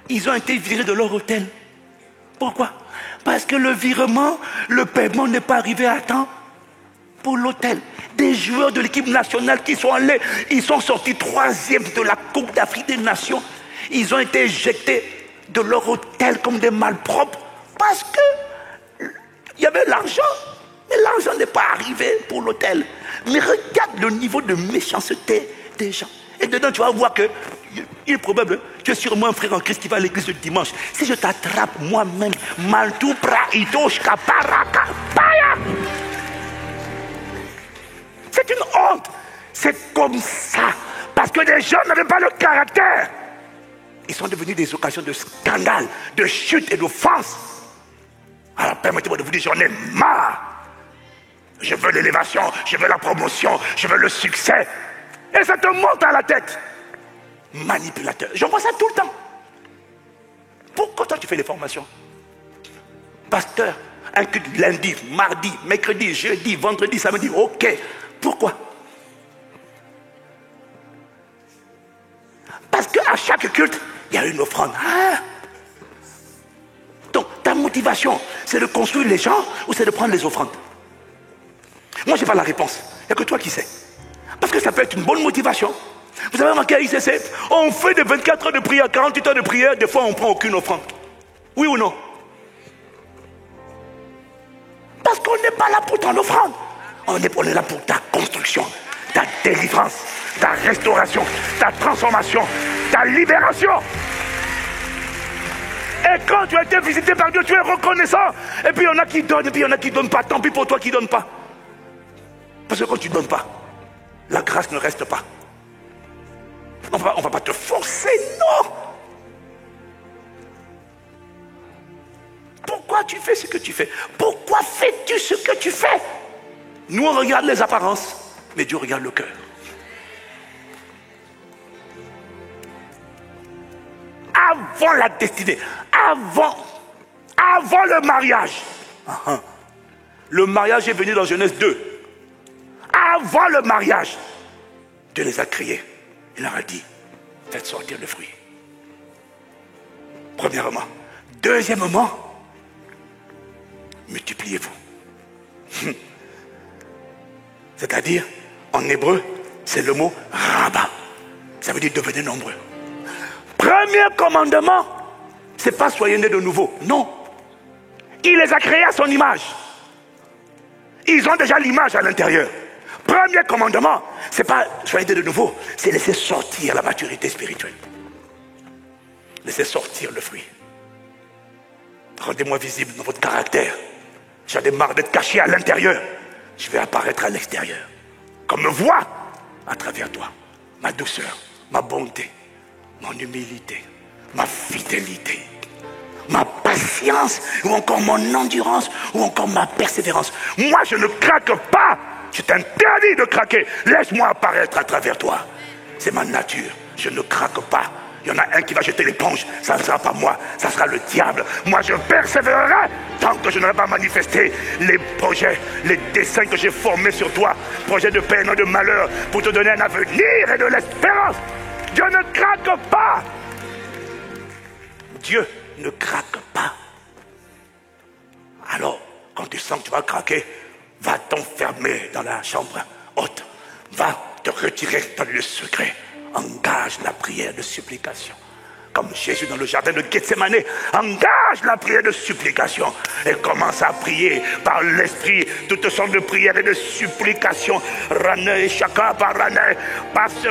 Ils ont été virés de leur hôtel. Pourquoi? Parce que le virement, le paiement n'est pas arrivé à temps pour l'hôtel. Des joueurs de l'équipe nationale qui sont allés, ils sont sortis 3e de la Coupe d'Afrique des Nations. Ils ont été éjectés de leur hôtel comme des malpropres parce que il y avait l'argent, mais l'argent n'est pas arrivé pour l'hôtel. Mais regarde le niveau de méchanceté des gens. Et dedans, tu vas voir que il est probable, tu es sûrement un frère en Christ qui va à l'église le dimanche. Si je t'attrape moi-même, c'est une honte. C'est comme ça. Parce que les gens n'avaient pas le caractère. Ils sont devenus des occasions de scandale, de chute et d'offense. Alors permettez-moi de vous dire, j'en ai marre. Je veux l'élévation, je veux la promotion, je veux le succès. Et ça te monte à la tête. Manipulateur. Je vois ça tout le temps. Pourquoi toi tu fais les formations? Pasteur, un culte lundi, mardi, mercredi, jeudi, vendredi, samedi. Ok. Pourquoi? Parce qu'à chaque culte, il y a une offrande. Ah. Donc ta motivation, c'est de construire les gens ou c'est de prendre les offrandes? Moi, je n'ai pas la réponse. Il n'y a que toi qui sais. Parce que ça peut être une bonne motivation. Vous avez remarqué à ICC, on fait de 24 heures de prière, 48 heures de prière, des fois on ne prend aucune offrande. Oui ou non? Parce qu'on n'est pas là pour ton offrande. On est là pour ta construction, ta délivrance, ta restauration, ta transformation, ta libération. Et quand tu as été visité par Dieu, tu es reconnaissant. Et puis il y en a qui donnent, et puis il y en a qui ne donnent pas. Tant pis pour toi qui ne donne pas. Parce que quand tu ne donnes pas, la grâce ne reste pas. On ne va pas te forcer, non. Pourquoi tu fais ce que tu fais? Pourquoi fais-tu ce que tu fais? Nous, on regarde les apparences, mais Dieu regarde le cœur. Avant la destinée, avant le mariage. Le mariage est venu dans Genèse 2. Avant le mariage, Dieu les a créés. Il leur a dit, faites sortir le fruit. Premièrement. Deuxièmement, multipliez-vous. C'est-à-dire, en hébreu, c'est le mot rabat. Ça veut dire devenez nombreux. Premier commandement, c'est pas soyez nés de nouveau. Non. Il les a créés à son image. Ils ont déjà l'image à l'intérieur. Premier commandement, c'est pas soyez nés de nouveau, c'est laisser sortir la maturité spirituelle. Laissez sortir le fruit. Rendez-moi visible dans votre caractère. J'en ai marre d'être caché à l'intérieur. Je vais apparaître à l'extérieur. Qu'on me voit à travers toi. Ma douceur, ma bonté, mon humilité, ma fidélité, ma patience, ou encore mon endurance, ou encore ma persévérance. Moi, je ne craque pas. Je t'interdis de craquer. Laisse-moi apparaître à travers toi. C'est ma nature. Je ne craque pas. Il y en a un qui va jeter l'éponge. Ça ne sera pas moi. Ça sera le diable. Moi, je persévérerai tant que je n'aurai pas manifesté les projets, les desseins que j'ai formés sur toi. Projets de paix et non de malheur. Pour te donner un avenir et de l'espérance. Dieu ne craque pas. Dieu ne craque pas. Alors, quand tu sens que tu vas craquer, va t'enfermer dans la chambre haute. Va te retirer dans le secret. Engage la prière de supplication. comme Jésus dans le jardin de Gethsemane. Engage la prière de supplication et commence à prier par l'esprit toutes sortes de prières et de supplications. Rane, chaka par rane. Parce que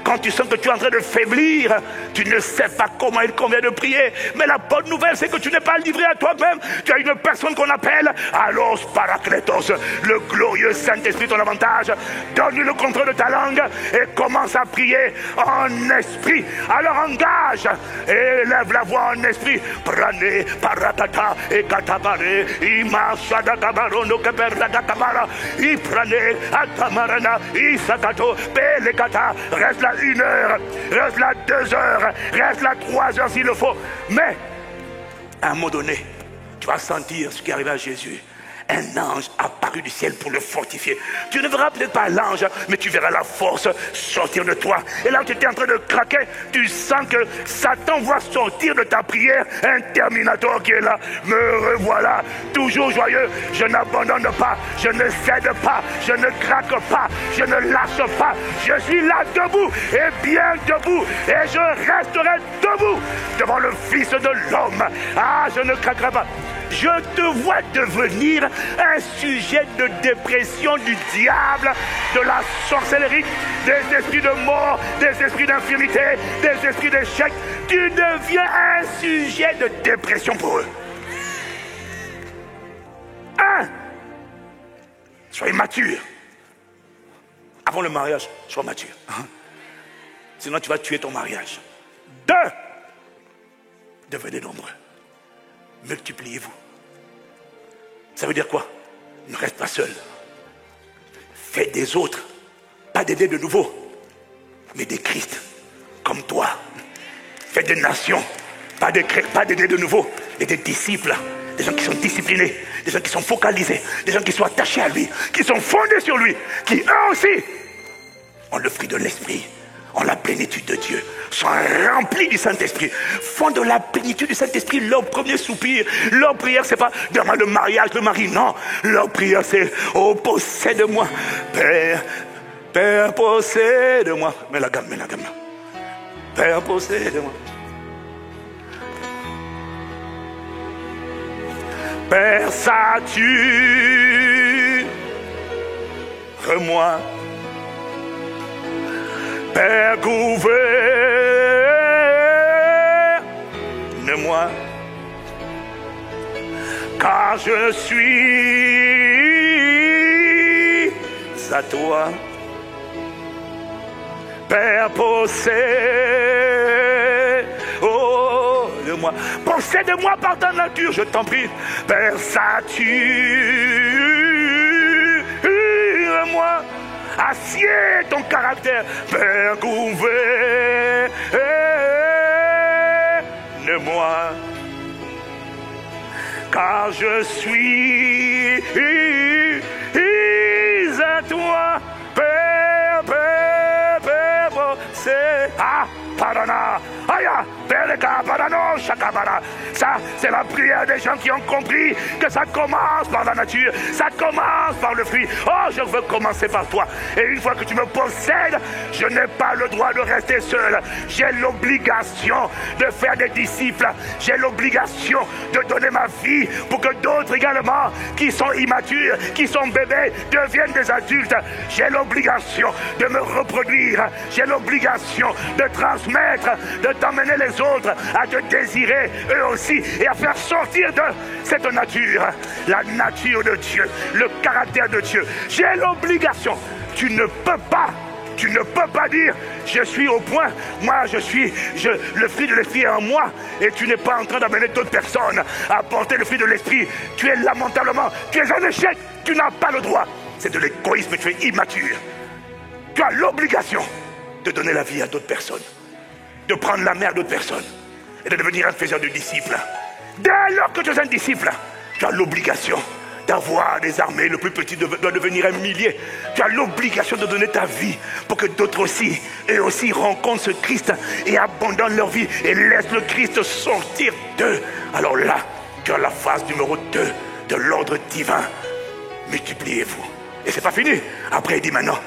quand tu sens que tu es en train de faiblir, tu ne sais pas comment il convient de prier. Mais la bonne nouvelle, c'est que tu n'es pas livré à toi-même. Tu as une personne qu'on appelle Allos Parakletos, le glorieux Saint-Esprit, ton avantage. Donne-lui le contrôle de ta langue et commence à prier en esprit. Alors engage et lève la voix en esprit. Prane, paratata, et katabare, imashada kabarono keperagatabara, iprane, atamarana, isakato, pelekata. Reste là 1 heure, reste là 2 heures, reste là 3 heures s'il le faut. Mais à un moment donné, tu vas sentir ce qui est arrivé à Jésus. Un ange apparu du ciel pour le fortifier. Tu ne verras peut-être pas l'ange, mais tu verras la force sortir de toi. Et là où tu étais en train de craquer, tu sens que Satan voit sortir de ta prière un Terminator qui est là. Me revoilà, toujours joyeux. Je n'abandonne pas, je ne cède pas, je ne craque pas, je ne lâche pas. Je suis là debout et bien debout. Et je resterai debout devant le Fils de l'homme. Ah, je ne craquerai pas. Je te vois devenir un sujet de dépression du diable, de la sorcellerie, des esprits de mort, des esprits d'infirmité, des esprits d'échec. Tu deviens un sujet de dépression pour eux. Soyez mature. Avant le mariage, sois mature. Sinon tu vas tuer ton mariage. 2, devenez nombreux. Multipliez-vous. Ça veut dire quoi? Ne reste pas seul. Fais des autres, pas d'aider de nouveau, mais des Christ, comme toi. Fais des nations, pas d'aider de nouveau, mais des disciples, des gens qui sont disciplinés, des gens qui sont focalisés, des gens qui sont attachés à lui, qui sont fondés sur lui, qui eux aussi ont le fruit de l'esprit, ont la plénitude de Dieu, sont remplis du Saint-Esprit, font de la plénitude du Saint-Esprit leur premier soupir. Leur prière, c'est pas devant le mariage, le mari, non. Leur prière, c'est oh, possède-moi, Père, Père, possède-moi. Mets la gamme. Père, possède-moi. Père, sature-moi. Père, gouverne-moi, car je suis à toi. Père, possède-moi. Possède-moi par ta nature, je t'en prie. Père, sature-moi. Assieds ton caractère, Père, gouverne-moi, car je suis à toi, Père, c'est Parana, Aya, Peleka, Parano, Shakabara. Ça, c'est la prière des gens qui ont compris que ça commence par la nature, ça commence par le fruit. Oh, je veux commencer par toi. Et une fois que tu me possèdes, je n'ai pas le droit de rester seul. J'ai l'obligation de faire des disciples. J'ai l'obligation de donner ma vie pour que d'autres également, qui sont immatures, qui sont bébés, deviennent des adultes. J'ai l'obligation de me reproduire. J'ai l'obligation de transmettre, de t'emmener les autres à te désirer eux aussi et à faire sortir de cette nature, la nature de Dieu, le caractère de Dieu. J'ai l'obligation. Tu ne peux pas dire je suis au point, moi le fruit de l'esprit est en moi et tu n'es pas en train d'amener d'autres personnes à porter le fruit de l'esprit. Tu es lamentablement, tu es un échec, tu n'as pas le droit. C'est de l'égoïsme, tu es immature. Tu as l'obligation de donner la vie à d'autres personnes, de prendre la main à d'autres personnes et de devenir un faiseur de disciples. Dès lors que tu es un disciple, tu as l'obligation d'avoir des armées. Le plus petit doit devenir un millier. Tu as l'obligation de donner ta vie pour que d'autres aussi, eux aussi, rencontrent ce Christ et abandonnent leur vie et laissent le Christ sortir d'eux. Alors là, tu as la phase numéro 2 de l'ordre divin. Multipliez-vous. Et c'est pas fini. Après, il dit maintenant,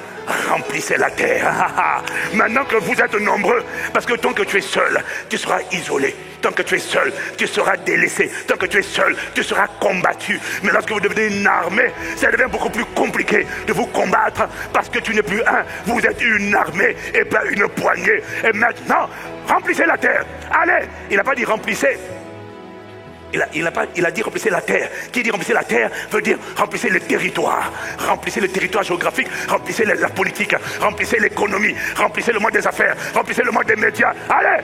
remplissez la terre. Maintenant que vous êtes nombreux, parce que tant que tu es seul, tu seras isolé. Tant que tu es seul, tu seras délaissé. Tant que tu es seul, tu seras combattu. Mais lorsque vous devenez une armée, ça devient beaucoup plus compliqué de vous combattre parce que tu n'es plus un. Vous êtes une armée et pas une poignée. Et maintenant, remplissez la terre. Allez, il n'a pas dit remplissez. Il a dit remplissez la terre. Qui dit remplissez la terre veut dire remplissez le territoire. Remplissez le territoire géographique, remplissez la politique, remplissez l'économie, remplissez le monde des affaires, remplissez le monde des médias. Allez,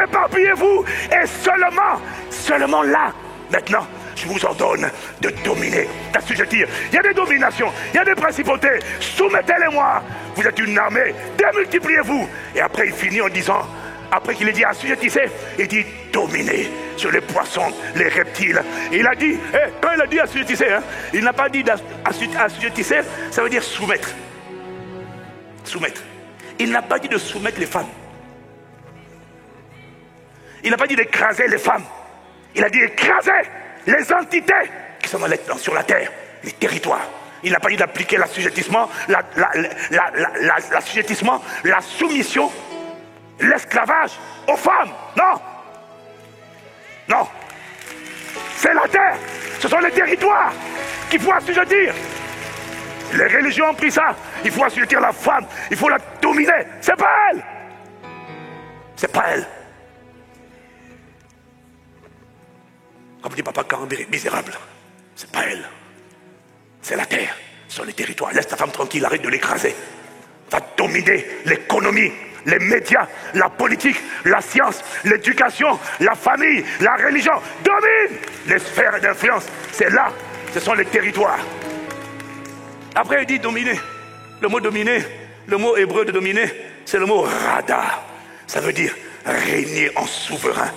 éparpillez-vous. Et seulement là, maintenant, je vous ordonne de dominer, d'assujettir. Il y a des dominations, il y a des principautés. Soumettez-les-moi. Vous êtes une armée, démultipliez-vous. Et après, il finit en disant, après qu'il ait dit assujettissez, il dit dominez sur les poissons, les reptiles. Et il a dit, quand il a dit assujettissez, il n'a pas dit assujettissez, ça veut dire soumettre. Soumettre. Il n'a pas dit de soumettre les femmes. Il n'a pas dit d'écraser les femmes. Il a dit écraser les entités qui sont sur la terre, les territoires. Il n'a pas dit d'appliquer l'assujettissement, l'assujettissement, la soumission, l'esclavage aux femmes. Non. Non. C'est la terre. Ce sont les territoires qu'il faut assujettir. Les religions ont pris ça. Il faut assujettir la femme. Il faut la dominer. C'est pas elle. C'est pas elle. Comme dit Papa Cambéré, misérable. C'est pas elle. C'est la terre. Ce sont les territoires. Laisse ta femme tranquille. Arrête de l'écraser. Va dominer l'économie, les médias, la politique, la science, l'éducation, la famille, la religion. Domine les sphères d'influence. C'est là, ce sont les territoires. Après, il dit dominer. Le mot dominer, le mot hébreu de dominer, c'est le mot rada. Ça veut dire régner en souverain.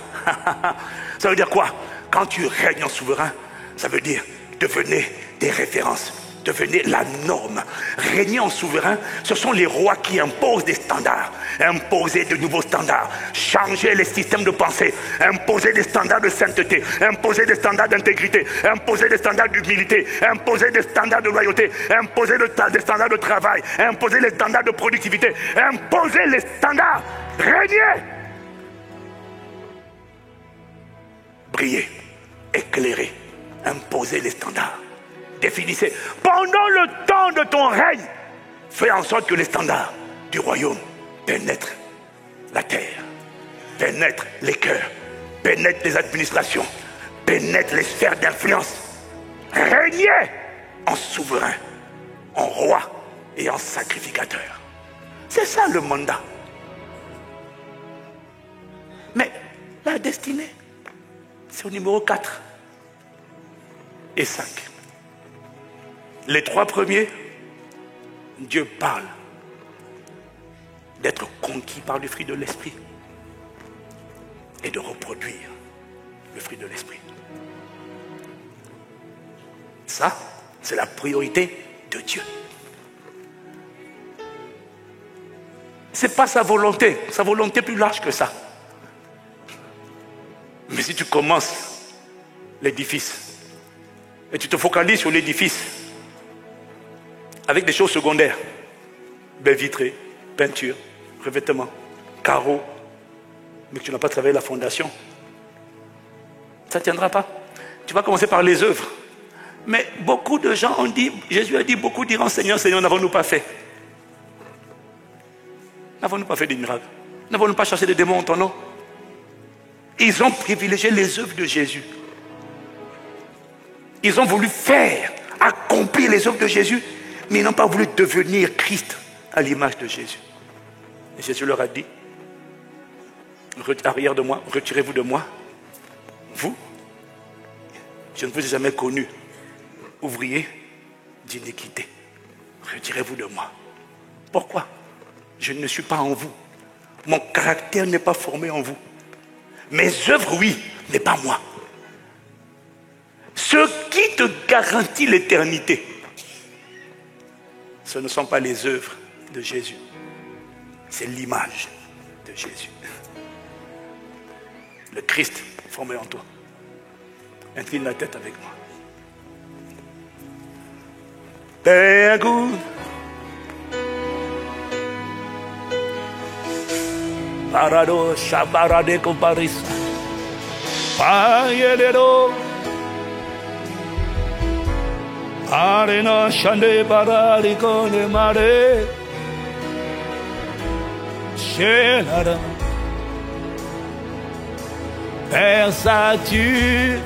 Ça veut dire quoi? Quand tu règnes en souverain, ça veut dire devenez des références. Devenez la norme. Régner en souverain, ce sont les rois qui imposent des standards. Imposer de nouveaux standards. Changer les systèmes de pensée. Imposer des standards de sainteté. Imposer des standards d'intégrité. Imposer des standards d'humilité. Imposer des standards de loyauté. Imposer des standards de travail. Imposer les standards de productivité. Imposer les standards. Régner. Briller. Éclairer. Imposer les standards. Définissez. Pendant le temps de ton règne, fais en sorte que les standards du royaume pénètrent la terre, pénètrent les cœurs, pénètrent les administrations, pénètrent les sphères d'influence. Régnez en souverain, en roi et en sacrificateur. C'est ça le mandat. Mais la destinée, c'est au numéro 4 et 5. Les 3 premiers, Dieu parle d'être conquis par le fruit de l'esprit et de reproduire le fruit de l'esprit. Ça, c'est la priorité de Dieu. Ce n'est pas sa volonté est plus large que ça. Mais si tu commences l'édifice et tu te focalises sur l'édifice, avec des choses secondaires, baies vitrées, peinture, revêtement, carreaux, mais que tu n'as pas travaillé la fondation, ça ne tiendra pas. Tu vas commencer par les œuvres. Mais beaucoup de gens ont dit, Jésus a dit, beaucoup diront Seigneur, Seigneur, n'avons-nous pas fait? N'avons-nous pas fait des miracles? N'avons-nous pas chassé des démons en ton nom? Ils ont privilégié les œuvres de Jésus. Ils ont voulu faire, accomplir les œuvres de Jésus, mais ils n'ont pas voulu devenir Christ à l'image de Jésus. Et Jésus leur a dit, arrière de moi, retirez-vous de moi. Vous, je ne vous ai jamais connu, ouvrier d'iniquité. Retirez-vous de moi. Pourquoi? Je ne suis pas en vous. Mon caractère n'est pas formé en vous. Mes œuvres, oui, mais pas moi. Ce qui te garantit l'éternité, ce ne sont pas les œuvres de Jésus. C'est l'image de Jésus. Le Christ formé en toi. Incline la tête avec moi. Père good, Parado, Shabarade Comparis. Ayelero. Arena Shande Barari Kone Mare. Shelada. Père Saturne.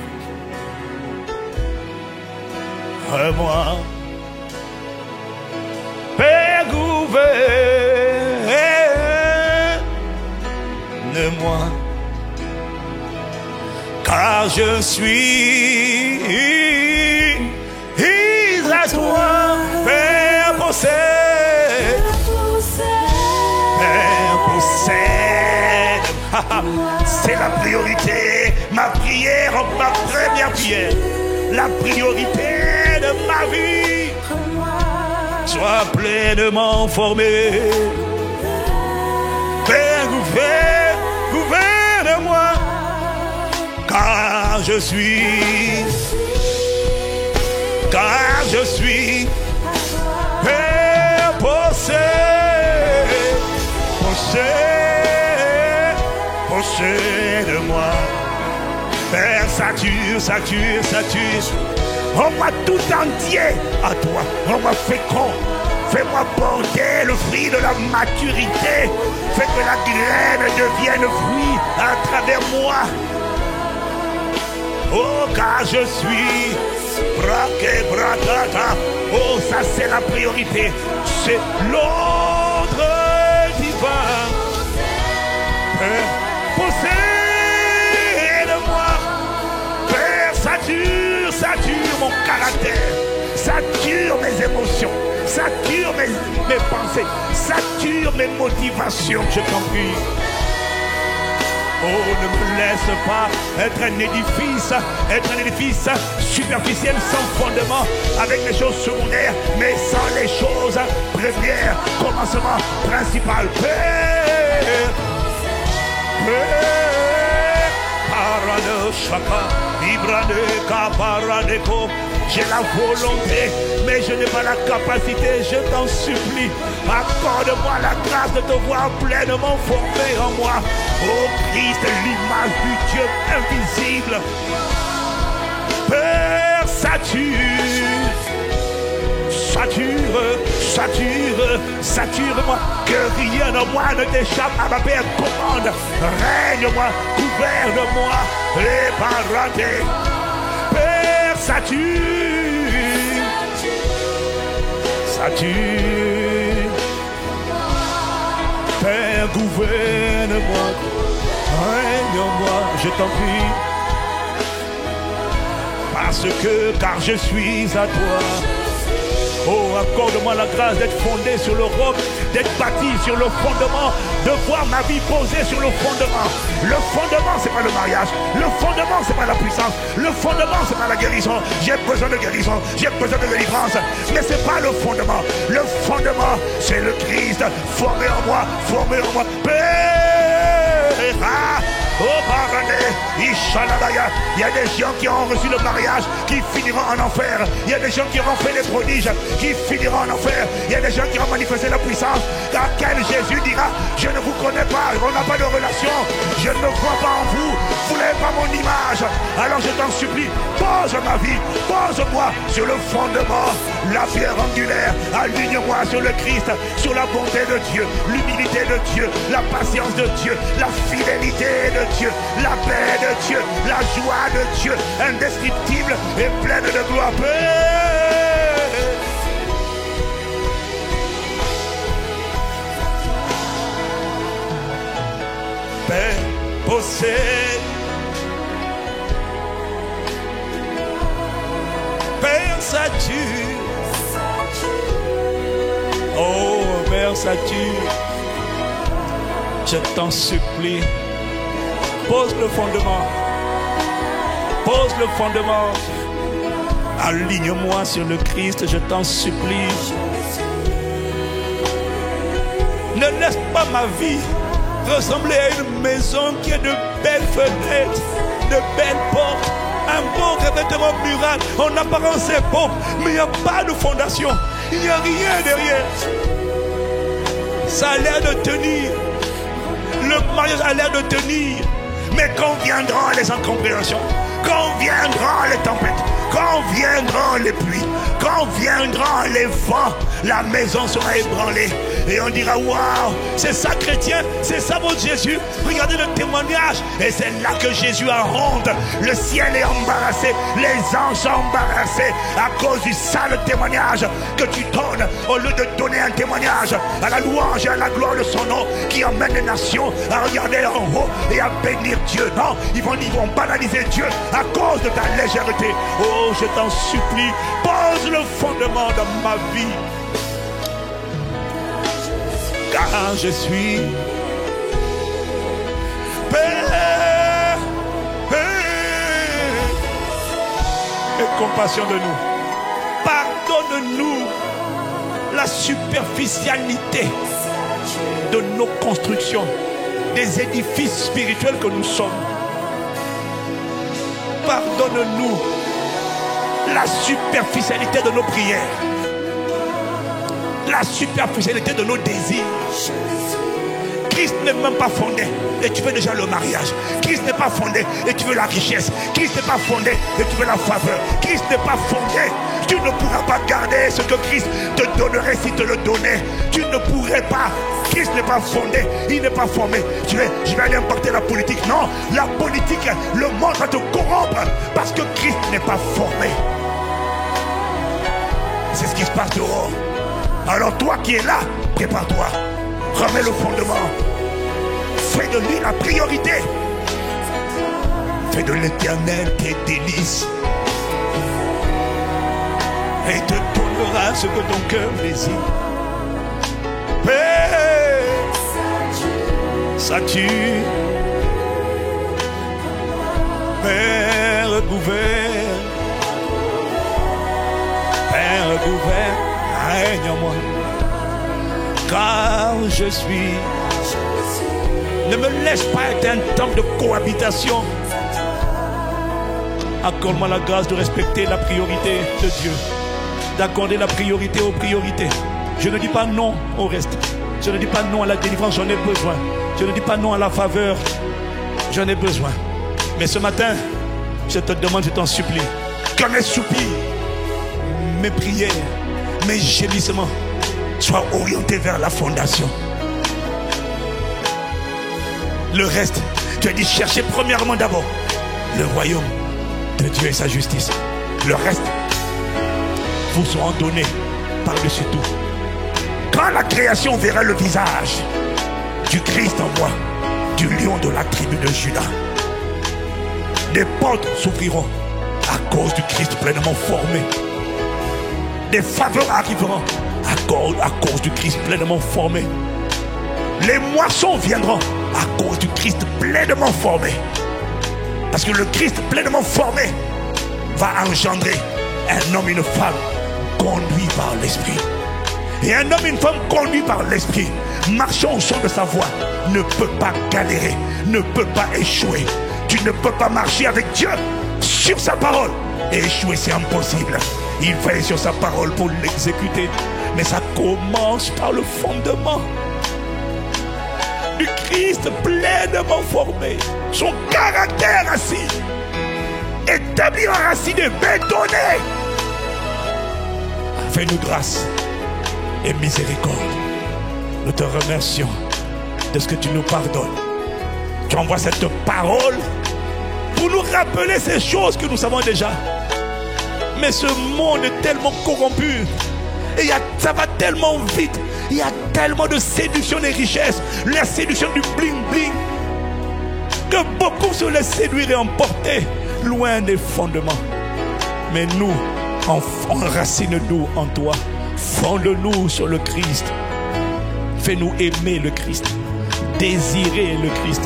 Moi. Père gouverne-moi, car je suis à toi, Père possède, Père possède. C'est la priorité, ma prière, ma première prière, la priorité de ma vie. Sois pleinement formé. Père, gouverne-moi, car je suis Père, possède-moi. Père, sature. Rends-moi tout entier à toi. Rends-moi fécond. Fais-moi porter le fruit de la maturité. Fais que la graine devienne fruit à travers moi. Oh, car je suis braqué, bratata. Oh, ça c'est la priorité. C'est l'ordre divin. Père, possède-moi. Père, sature mon caractère. Sature mes émotions. Sature mes pensées. Sature mes motivations. Je t'en prie. Oh, ne me laisse pas être un édifice superficiel sans fondement, avec les choses secondaires, mais sans les choses premières. Commencement principal. Père, Parade Shaka, Ibrane Kaparadeko. J'ai la volonté, mais je n'ai pas la capacité. Je t'en supplie, accorde-moi la grâce de te voir pleinement formé en moi. Oh Christ, l'image du Dieu invisible. Père, sature-moi, que rien de moi ne t'échappe à ma paix. Commande, règne-moi, gouverne-moi, et paradis. Père, sature. Père, gouverne-moi, règne-moi, je t'en prie. Car je suis à toi. Oh, accorde-moi la grâce d'être fondé sur le roc, d'être bâti sur le fondement, de voir ma vie posée sur le fondement. Le fondement, c'est pas le mariage. Le fondement, c'est pas la puissance. Le fondement, c'est pas la guérison. J'ai besoin de guérison, j'ai besoin de délivrance. Mais c'est pas le fondement. Le fondement, c'est le Christ formé en moi, Père. Oh, paradis, Ishalabaya. Il y a des gens qui ont reçu le mariage qui finiront en enfer. Il y a des gens qui auront fait des prodiges qui finiront en enfer. Il y a des gens qui ont manifesté la puissance dans laquelle Jésus dira: je ne vous connais pas, on n'a pas de relation, je ne me vois pas en vous, vous n'avez pas mon image. Alors je t'en supplie, pose ma vie, pose-moi sur le fondement, la pierre angulaire. Aligne-moi sur le Christ, sur la bonté de Dieu, l'humilité de Dieu, la patience de Dieu, la fidélité de Dieu, la paix de Dieu, la joie de Dieu, indescriptible et pleine de gloire. Père, possède. Père, sature. Oh, Père, sature. Je t'en supplie. Pose le fondement. Pose le fondement. Aligne-moi sur le Christ, je t'en supplie. Ne laisse pas ma vie ressembler à une maison qui a de belles fenêtres, de belles portes, un beau revêtement mural. En apparence c'est beau, mais il n'y a pas de fondation. Il n'y a rien derrière. Ça a l'air de tenir. Le mariage a l'air de tenir. Mais quand viendront les incompréhensions, quand viendront les tempêtes, quand viendront les pluies, quand viendront les vents, la maison sera ébranlée. Et on dira, waouh, c'est ça chrétien, c'est ça votre Jésus. Regardez le témoignage. Et c'est là que Jésus a honte. Le ciel est embarrassé, les anges sont embarrassés à cause du sale témoignage que tu donnes. Au lieu de donner un témoignage à la louange et à la gloire de son nom qui emmène les nations à regarder en haut et à bénir Dieu. Non, ils vont banaliser Dieu à cause de ta légèreté. Oh, je t'en supplie, pose le fondement de ma vie. Car je suis Père, et compassion de nous. Pardonne-nous la superficialité de nos constructions, des édifices spirituels que nous sommes. Pardonne-nous la superficialité de nos prières, la superficialité de nos désirs. Christ n'est même pas fondé et tu veux déjà le mariage. Christ n'est pas fondé et tu veux la richesse. Christ n'est pas fondé et tu veux la faveur. Christ n'est pas fondé. Tu ne pourras pas garder ce que Christ te donnerait s'il te le donnait. Tu ne pourrais pas. Christ n'est pas fondé, il n'est pas formé. Je vais aller impacter la politique. Non, la politique, le monde va te corrompre parce que Christ n'est pas formé. C'est ce qui se passe dehors. Alors toi qui es là, prépare-toi. Remets le fondement. Fais de lui la priorité. Fais de l'Éternel tes délices. Et te donnera ce que ton cœur désire. Paix, ça tue. Père gouverne. Père gouverne. Règne en moi. Car je suis. Ne me laisse pas être un temple de cohabitation. Accorde-moi la grâce de respecter la priorité de Dieu, d'accorder la priorité aux priorités. Je ne dis pas non au reste. Je ne dis pas non à la délivrance, j'en ai besoin. Je ne dis pas non à la faveur, j'en ai besoin. Mais ce matin, je te demande, je t'en supplie, que mes soupirs, mes prières, mes gémissements soient orientés vers la fondation. Le reste, tu as dit chercher premièrement d'abord le royaume de Dieu et sa justice. Le reste vous seront donnés par-dessus tout. Quand la création verra le visage du Christ en moi, du lion de la tribu de Juda, des portes s'ouvriront à cause du Christ pleinement formé. Des faveurs arriveront à cause du Christ pleinement formé. Les moissons viendront à cause du Christ pleinement formé. Parce que le Christ pleinement formé va engendrer un homme et une femme conduits par l'Esprit. Et un homme et une femme conduits par l'Esprit, marchant au son de sa voix, ne peut pas galérer, ne peut pas échouer. Tu ne peux pas marcher avec Dieu sur sa parole et échouer, c'est impossible. Il veille sur sa parole pour l'exécuter. Mais ça commence par le fondement du Christ pleinement formé. Son caractère assis, établi en racine et bétonné. Fais-nous grâce et miséricorde. Nous te remercions de ce que tu nous pardonnes. Tu envoies cette parole pour nous rappeler ces choses que nous savons déjà. Mais ce monde est tellement corrompu et ça va tellement vite. Il y a tellement de séduction des richesses, la séduction du bling bling, que beaucoup se laissent séduire et emporter loin des fondements. Mais nous, enracine-nous en toi, fonde-nous sur le Christ. Fais-nous aimer le Christ, désirer le Christ,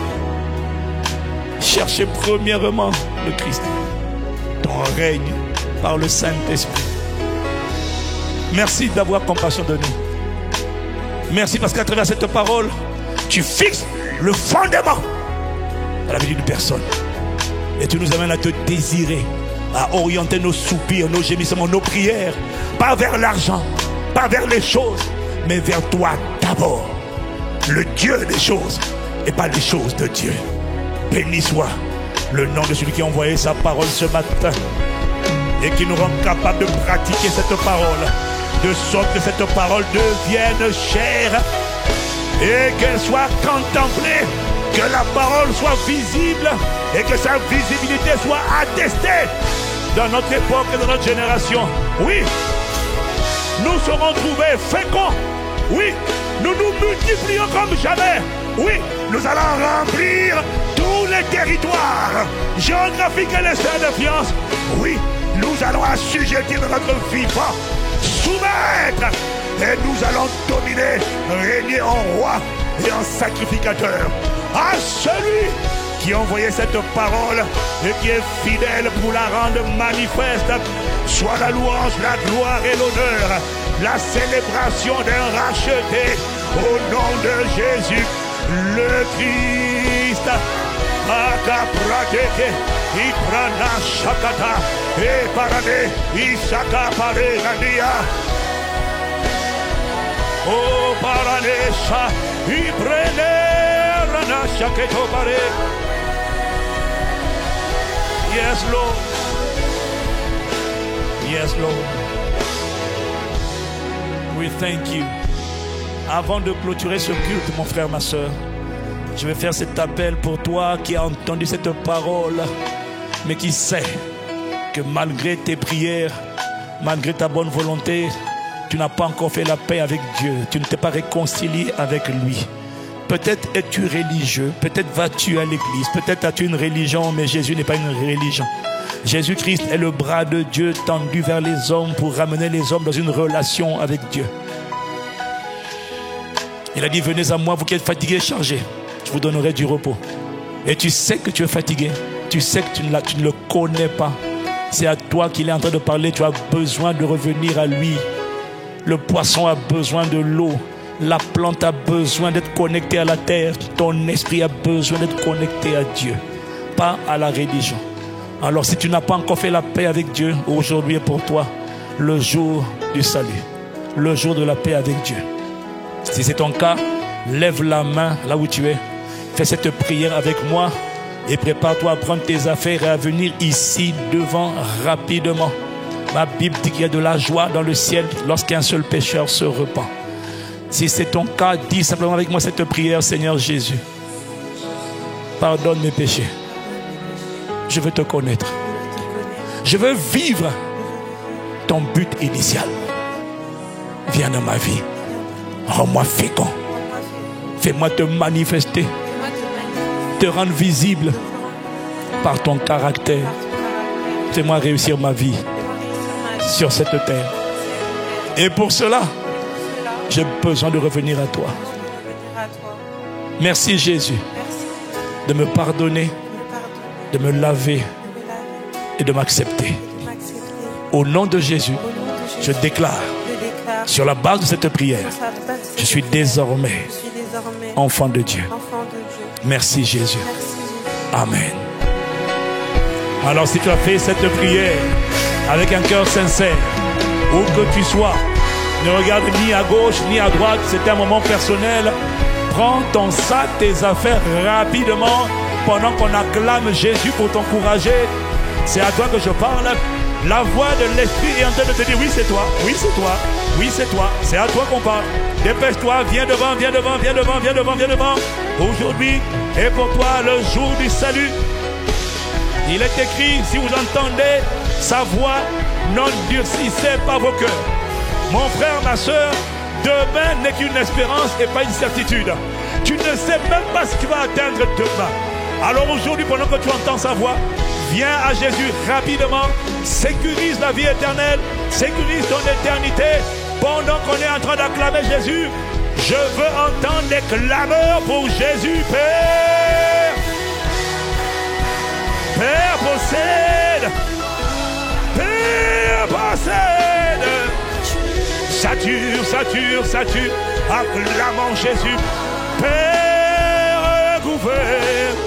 chercher premièrement le Christ, ton règne par le Saint-Esprit. Merci d'avoir compassion de nous. Merci parce qu'à travers cette parole, tu fixes le fondement de la vie d'une personne. Et tu nous amènes à te désirer, à orienter nos soupirs, nos gémissements, nos prières, pas vers l'argent, pas vers les choses, mais vers toi d'abord, le Dieu des choses, et pas les choses de Dieu. Béni soit le nom de celui qui a envoyé sa parole ce matin et qui nous rend capables de pratiquer cette parole, de sorte que cette parole devienne chair et qu'elle soit contemplée, que la parole soit visible et que sa visibilité soit attestée dans notre époque et dans notre génération. Oui, nous serons trouvés féconds. Oui, nous nous multiplions comme jamais. Oui, nous allons remplir tous les territoires géographiques et les sphères d'influence. Oui, nous allons assujettir notre vivant, soumettre, et nous allons dominer, régner en roi et en sacrificateur. À celui qui a envoyé cette parole et qui est fidèle pour la rendre manifeste, soit la louange, la gloire et l'honneur, la célébration d'un racheté au nom de Jésus le Christ. Akaprateke, Iprana Shakata, et Parade, Isaka Paregadia. Oh Paranesha, Iprene Rana Shaketo Pare. Yes, Lord. Yes, Lord. We thank you. Avant de clôturer ce culte, mon frère, ma soeur, je vais faire cet appel pour toi qui as entendu cette parole, mais qui sait que malgré tes prières, malgré ta bonne volonté, tu n'as pas encore fait la paix avec Dieu. Tu ne t'es pas réconcilié avec lui. Peut-être es-tu religieux, peut-être vas-tu à l'église, peut-être as-tu une religion, mais Jésus n'est pas une religion. Jésus-Christ est le bras de Dieu tendu vers les hommes pour ramener les hommes dans une relation avec Dieu. Il a dit, venez à moi, vous qui êtes fatigués et chargés, je vous donnerai du repos. Et tu sais que tu es fatigué, tu sais que tu ne le connais pas. C'est à toi qu'il est en train de parler, tu as besoin de revenir à lui. Le poisson a besoin de l'eau, la plante a besoin d'être connectée à la terre, ton esprit a besoin d'être connecté à Dieu, pas à la religion. Alors si tu n'as pas encore fait la paix avec Dieu, aujourd'hui est pour toi le jour du salut, le jour de la paix avec Dieu. Si c'est ton cas, lève la main là où tu es, fais cette prière avec moi et prépare-toi à prendre tes affaires et à venir ici devant rapidement. Ma Bible dit qu'il y a de la joie dans le ciel lorsqu'un seul pécheur se repent. Si c'est ton cas, dis simplement avec moi cette prière: Seigneur Jésus, pardonne mes péchés. Je veux te connaître. Je veux vivre ton but initial. Viens dans ma vie. Rends-moi fécond. Fais-moi te manifester. Te rendre visible par ton caractère. Fais-moi réussir ma vie sur cette terre. Et pour cela, j'ai besoin de revenir à toi. Merci Jésus de me pardonner, de me laver et de m'accepter. Au nom de Jésus, je déclare, sur la base de cette prière, je suis désormais enfant de Dieu. Merci Jésus. Amen. Alors si tu as fait cette prière avec un cœur sincère, où que tu sois, ne regarde ni à gauche ni à droite, c'est un moment personnel. Prends ton sac, tes affaires rapidement pendant qu'on acclame Jésus pour t'encourager. C'est à toi que je parle. La voix de l'Esprit est en train de te dire: oui c'est toi, oui c'est toi, oui c'est toi, c'est à toi qu'on parle. Dépêche-toi, viens devant, viens devant, viens devant, viens devant, viens devant. Aujourd'hui est pour toi le jour du salut. Il est écrit, si vous entendez sa voix, n'endurcissez pas vos cœurs. Mon frère, ma soeur, demain n'est qu'une espérance et pas une certitude. Tu ne sais même pas ce qui va atteindre demain. Alors aujourd'hui, pendant que tu entends sa voix, viens à Jésus rapidement, sécurise la vie éternelle, sécurise ton éternité. Pendant qu'on est en train d'acclamer Jésus, je veux entendre des clameurs pour Jésus. Père, Père possède, Père possède. Sature, sature, sature, acclamons Jésus. Père, gouverne,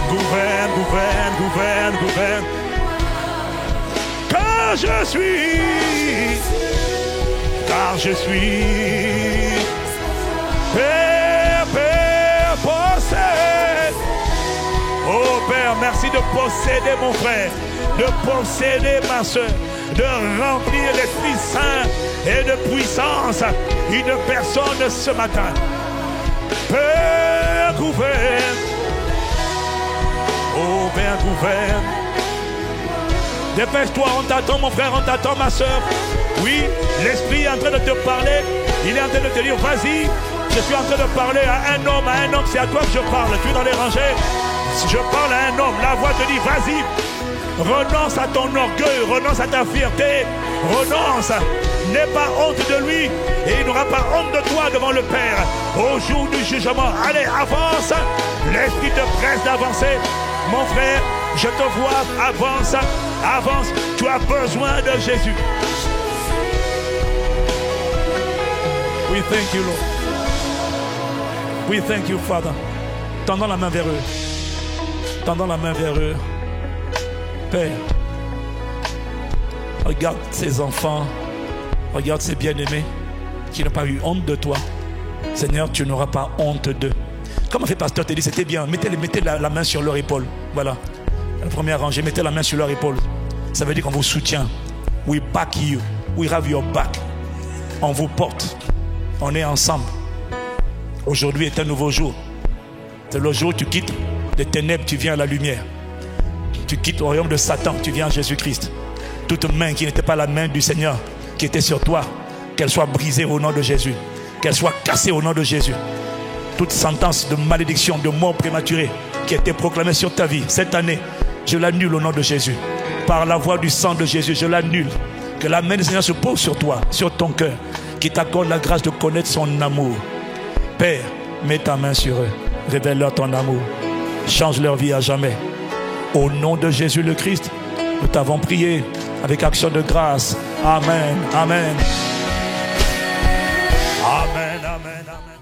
gouverne, gouverne, gouverne, gouverne. Car je suis Père, Père Père, merci de posséder mon frère, de posséder ma soeur, de remplir l'Esprit Saint et de puissance une personne ce matin. Père, gouverne. Oh, Père, gouverne. Dépêche-toi, on t'attend mon frère, on t'attend ma soeur. Oui, l'Esprit est en train de te parler. Il est en train de te dire, vas-y. Je suis en train de parler à un homme, c'est à toi que je parle. Tu es dans les rangées. Je parle à un homme, la voix te dit, vas-y. Renonce à ton orgueil, renonce à ta fierté. Renonce. N'aie pas honte de lui. Et il n'aura pas honte de toi devant le Père. Au jour du jugement, allez, avance. L'Esprit te presse d'avancer. Mon frère, je te vois, avance, avance. Tu as besoin de Jésus. We thank you, Lord. We thank you, Father. Tendons la main vers eux. Tendons la main vers eux. Père, regarde ces enfants. Regarde ces bien-aimés qui n'ont pas eu honte de toi. Seigneur, tu n'auras pas honte d'eux. Comme a fait pasteur te dit, c'était bien. Mettez la main sur leur épaule. Voilà. La première rangée, mettez la main sur leur épaule. Ça veut dire qu'on vous soutient. We back you. We have your back. On vous porte. On est ensemble. Aujourd'hui est un nouveau jour. C'est le jour où tu quittes les ténèbres, tu viens à la lumière. Tu quittes le royaume de Satan, tu viens à Jésus-Christ. Toute main qui n'était pas la main du Seigneur, qui était sur toi, qu'elle soit brisée au nom de Jésus. Qu'elle soit cassée au nom de Jésus. Toute sentence de malédiction, de mort prématurée qui a été proclamée sur ta vie cette année, je l'annule au nom de Jésus. Par la voix du sang de Jésus, je l'annule. Que la main du Seigneur se pose sur toi, sur ton cœur, qui t'accorde la grâce de connaître son amour. Père, mets ta main sur eux. Révèle-leur ton amour. Change leur vie à jamais. Au nom de Jésus le Christ, nous t'avons prié avec action de grâce. Amen, amen. Amen, amen, amen.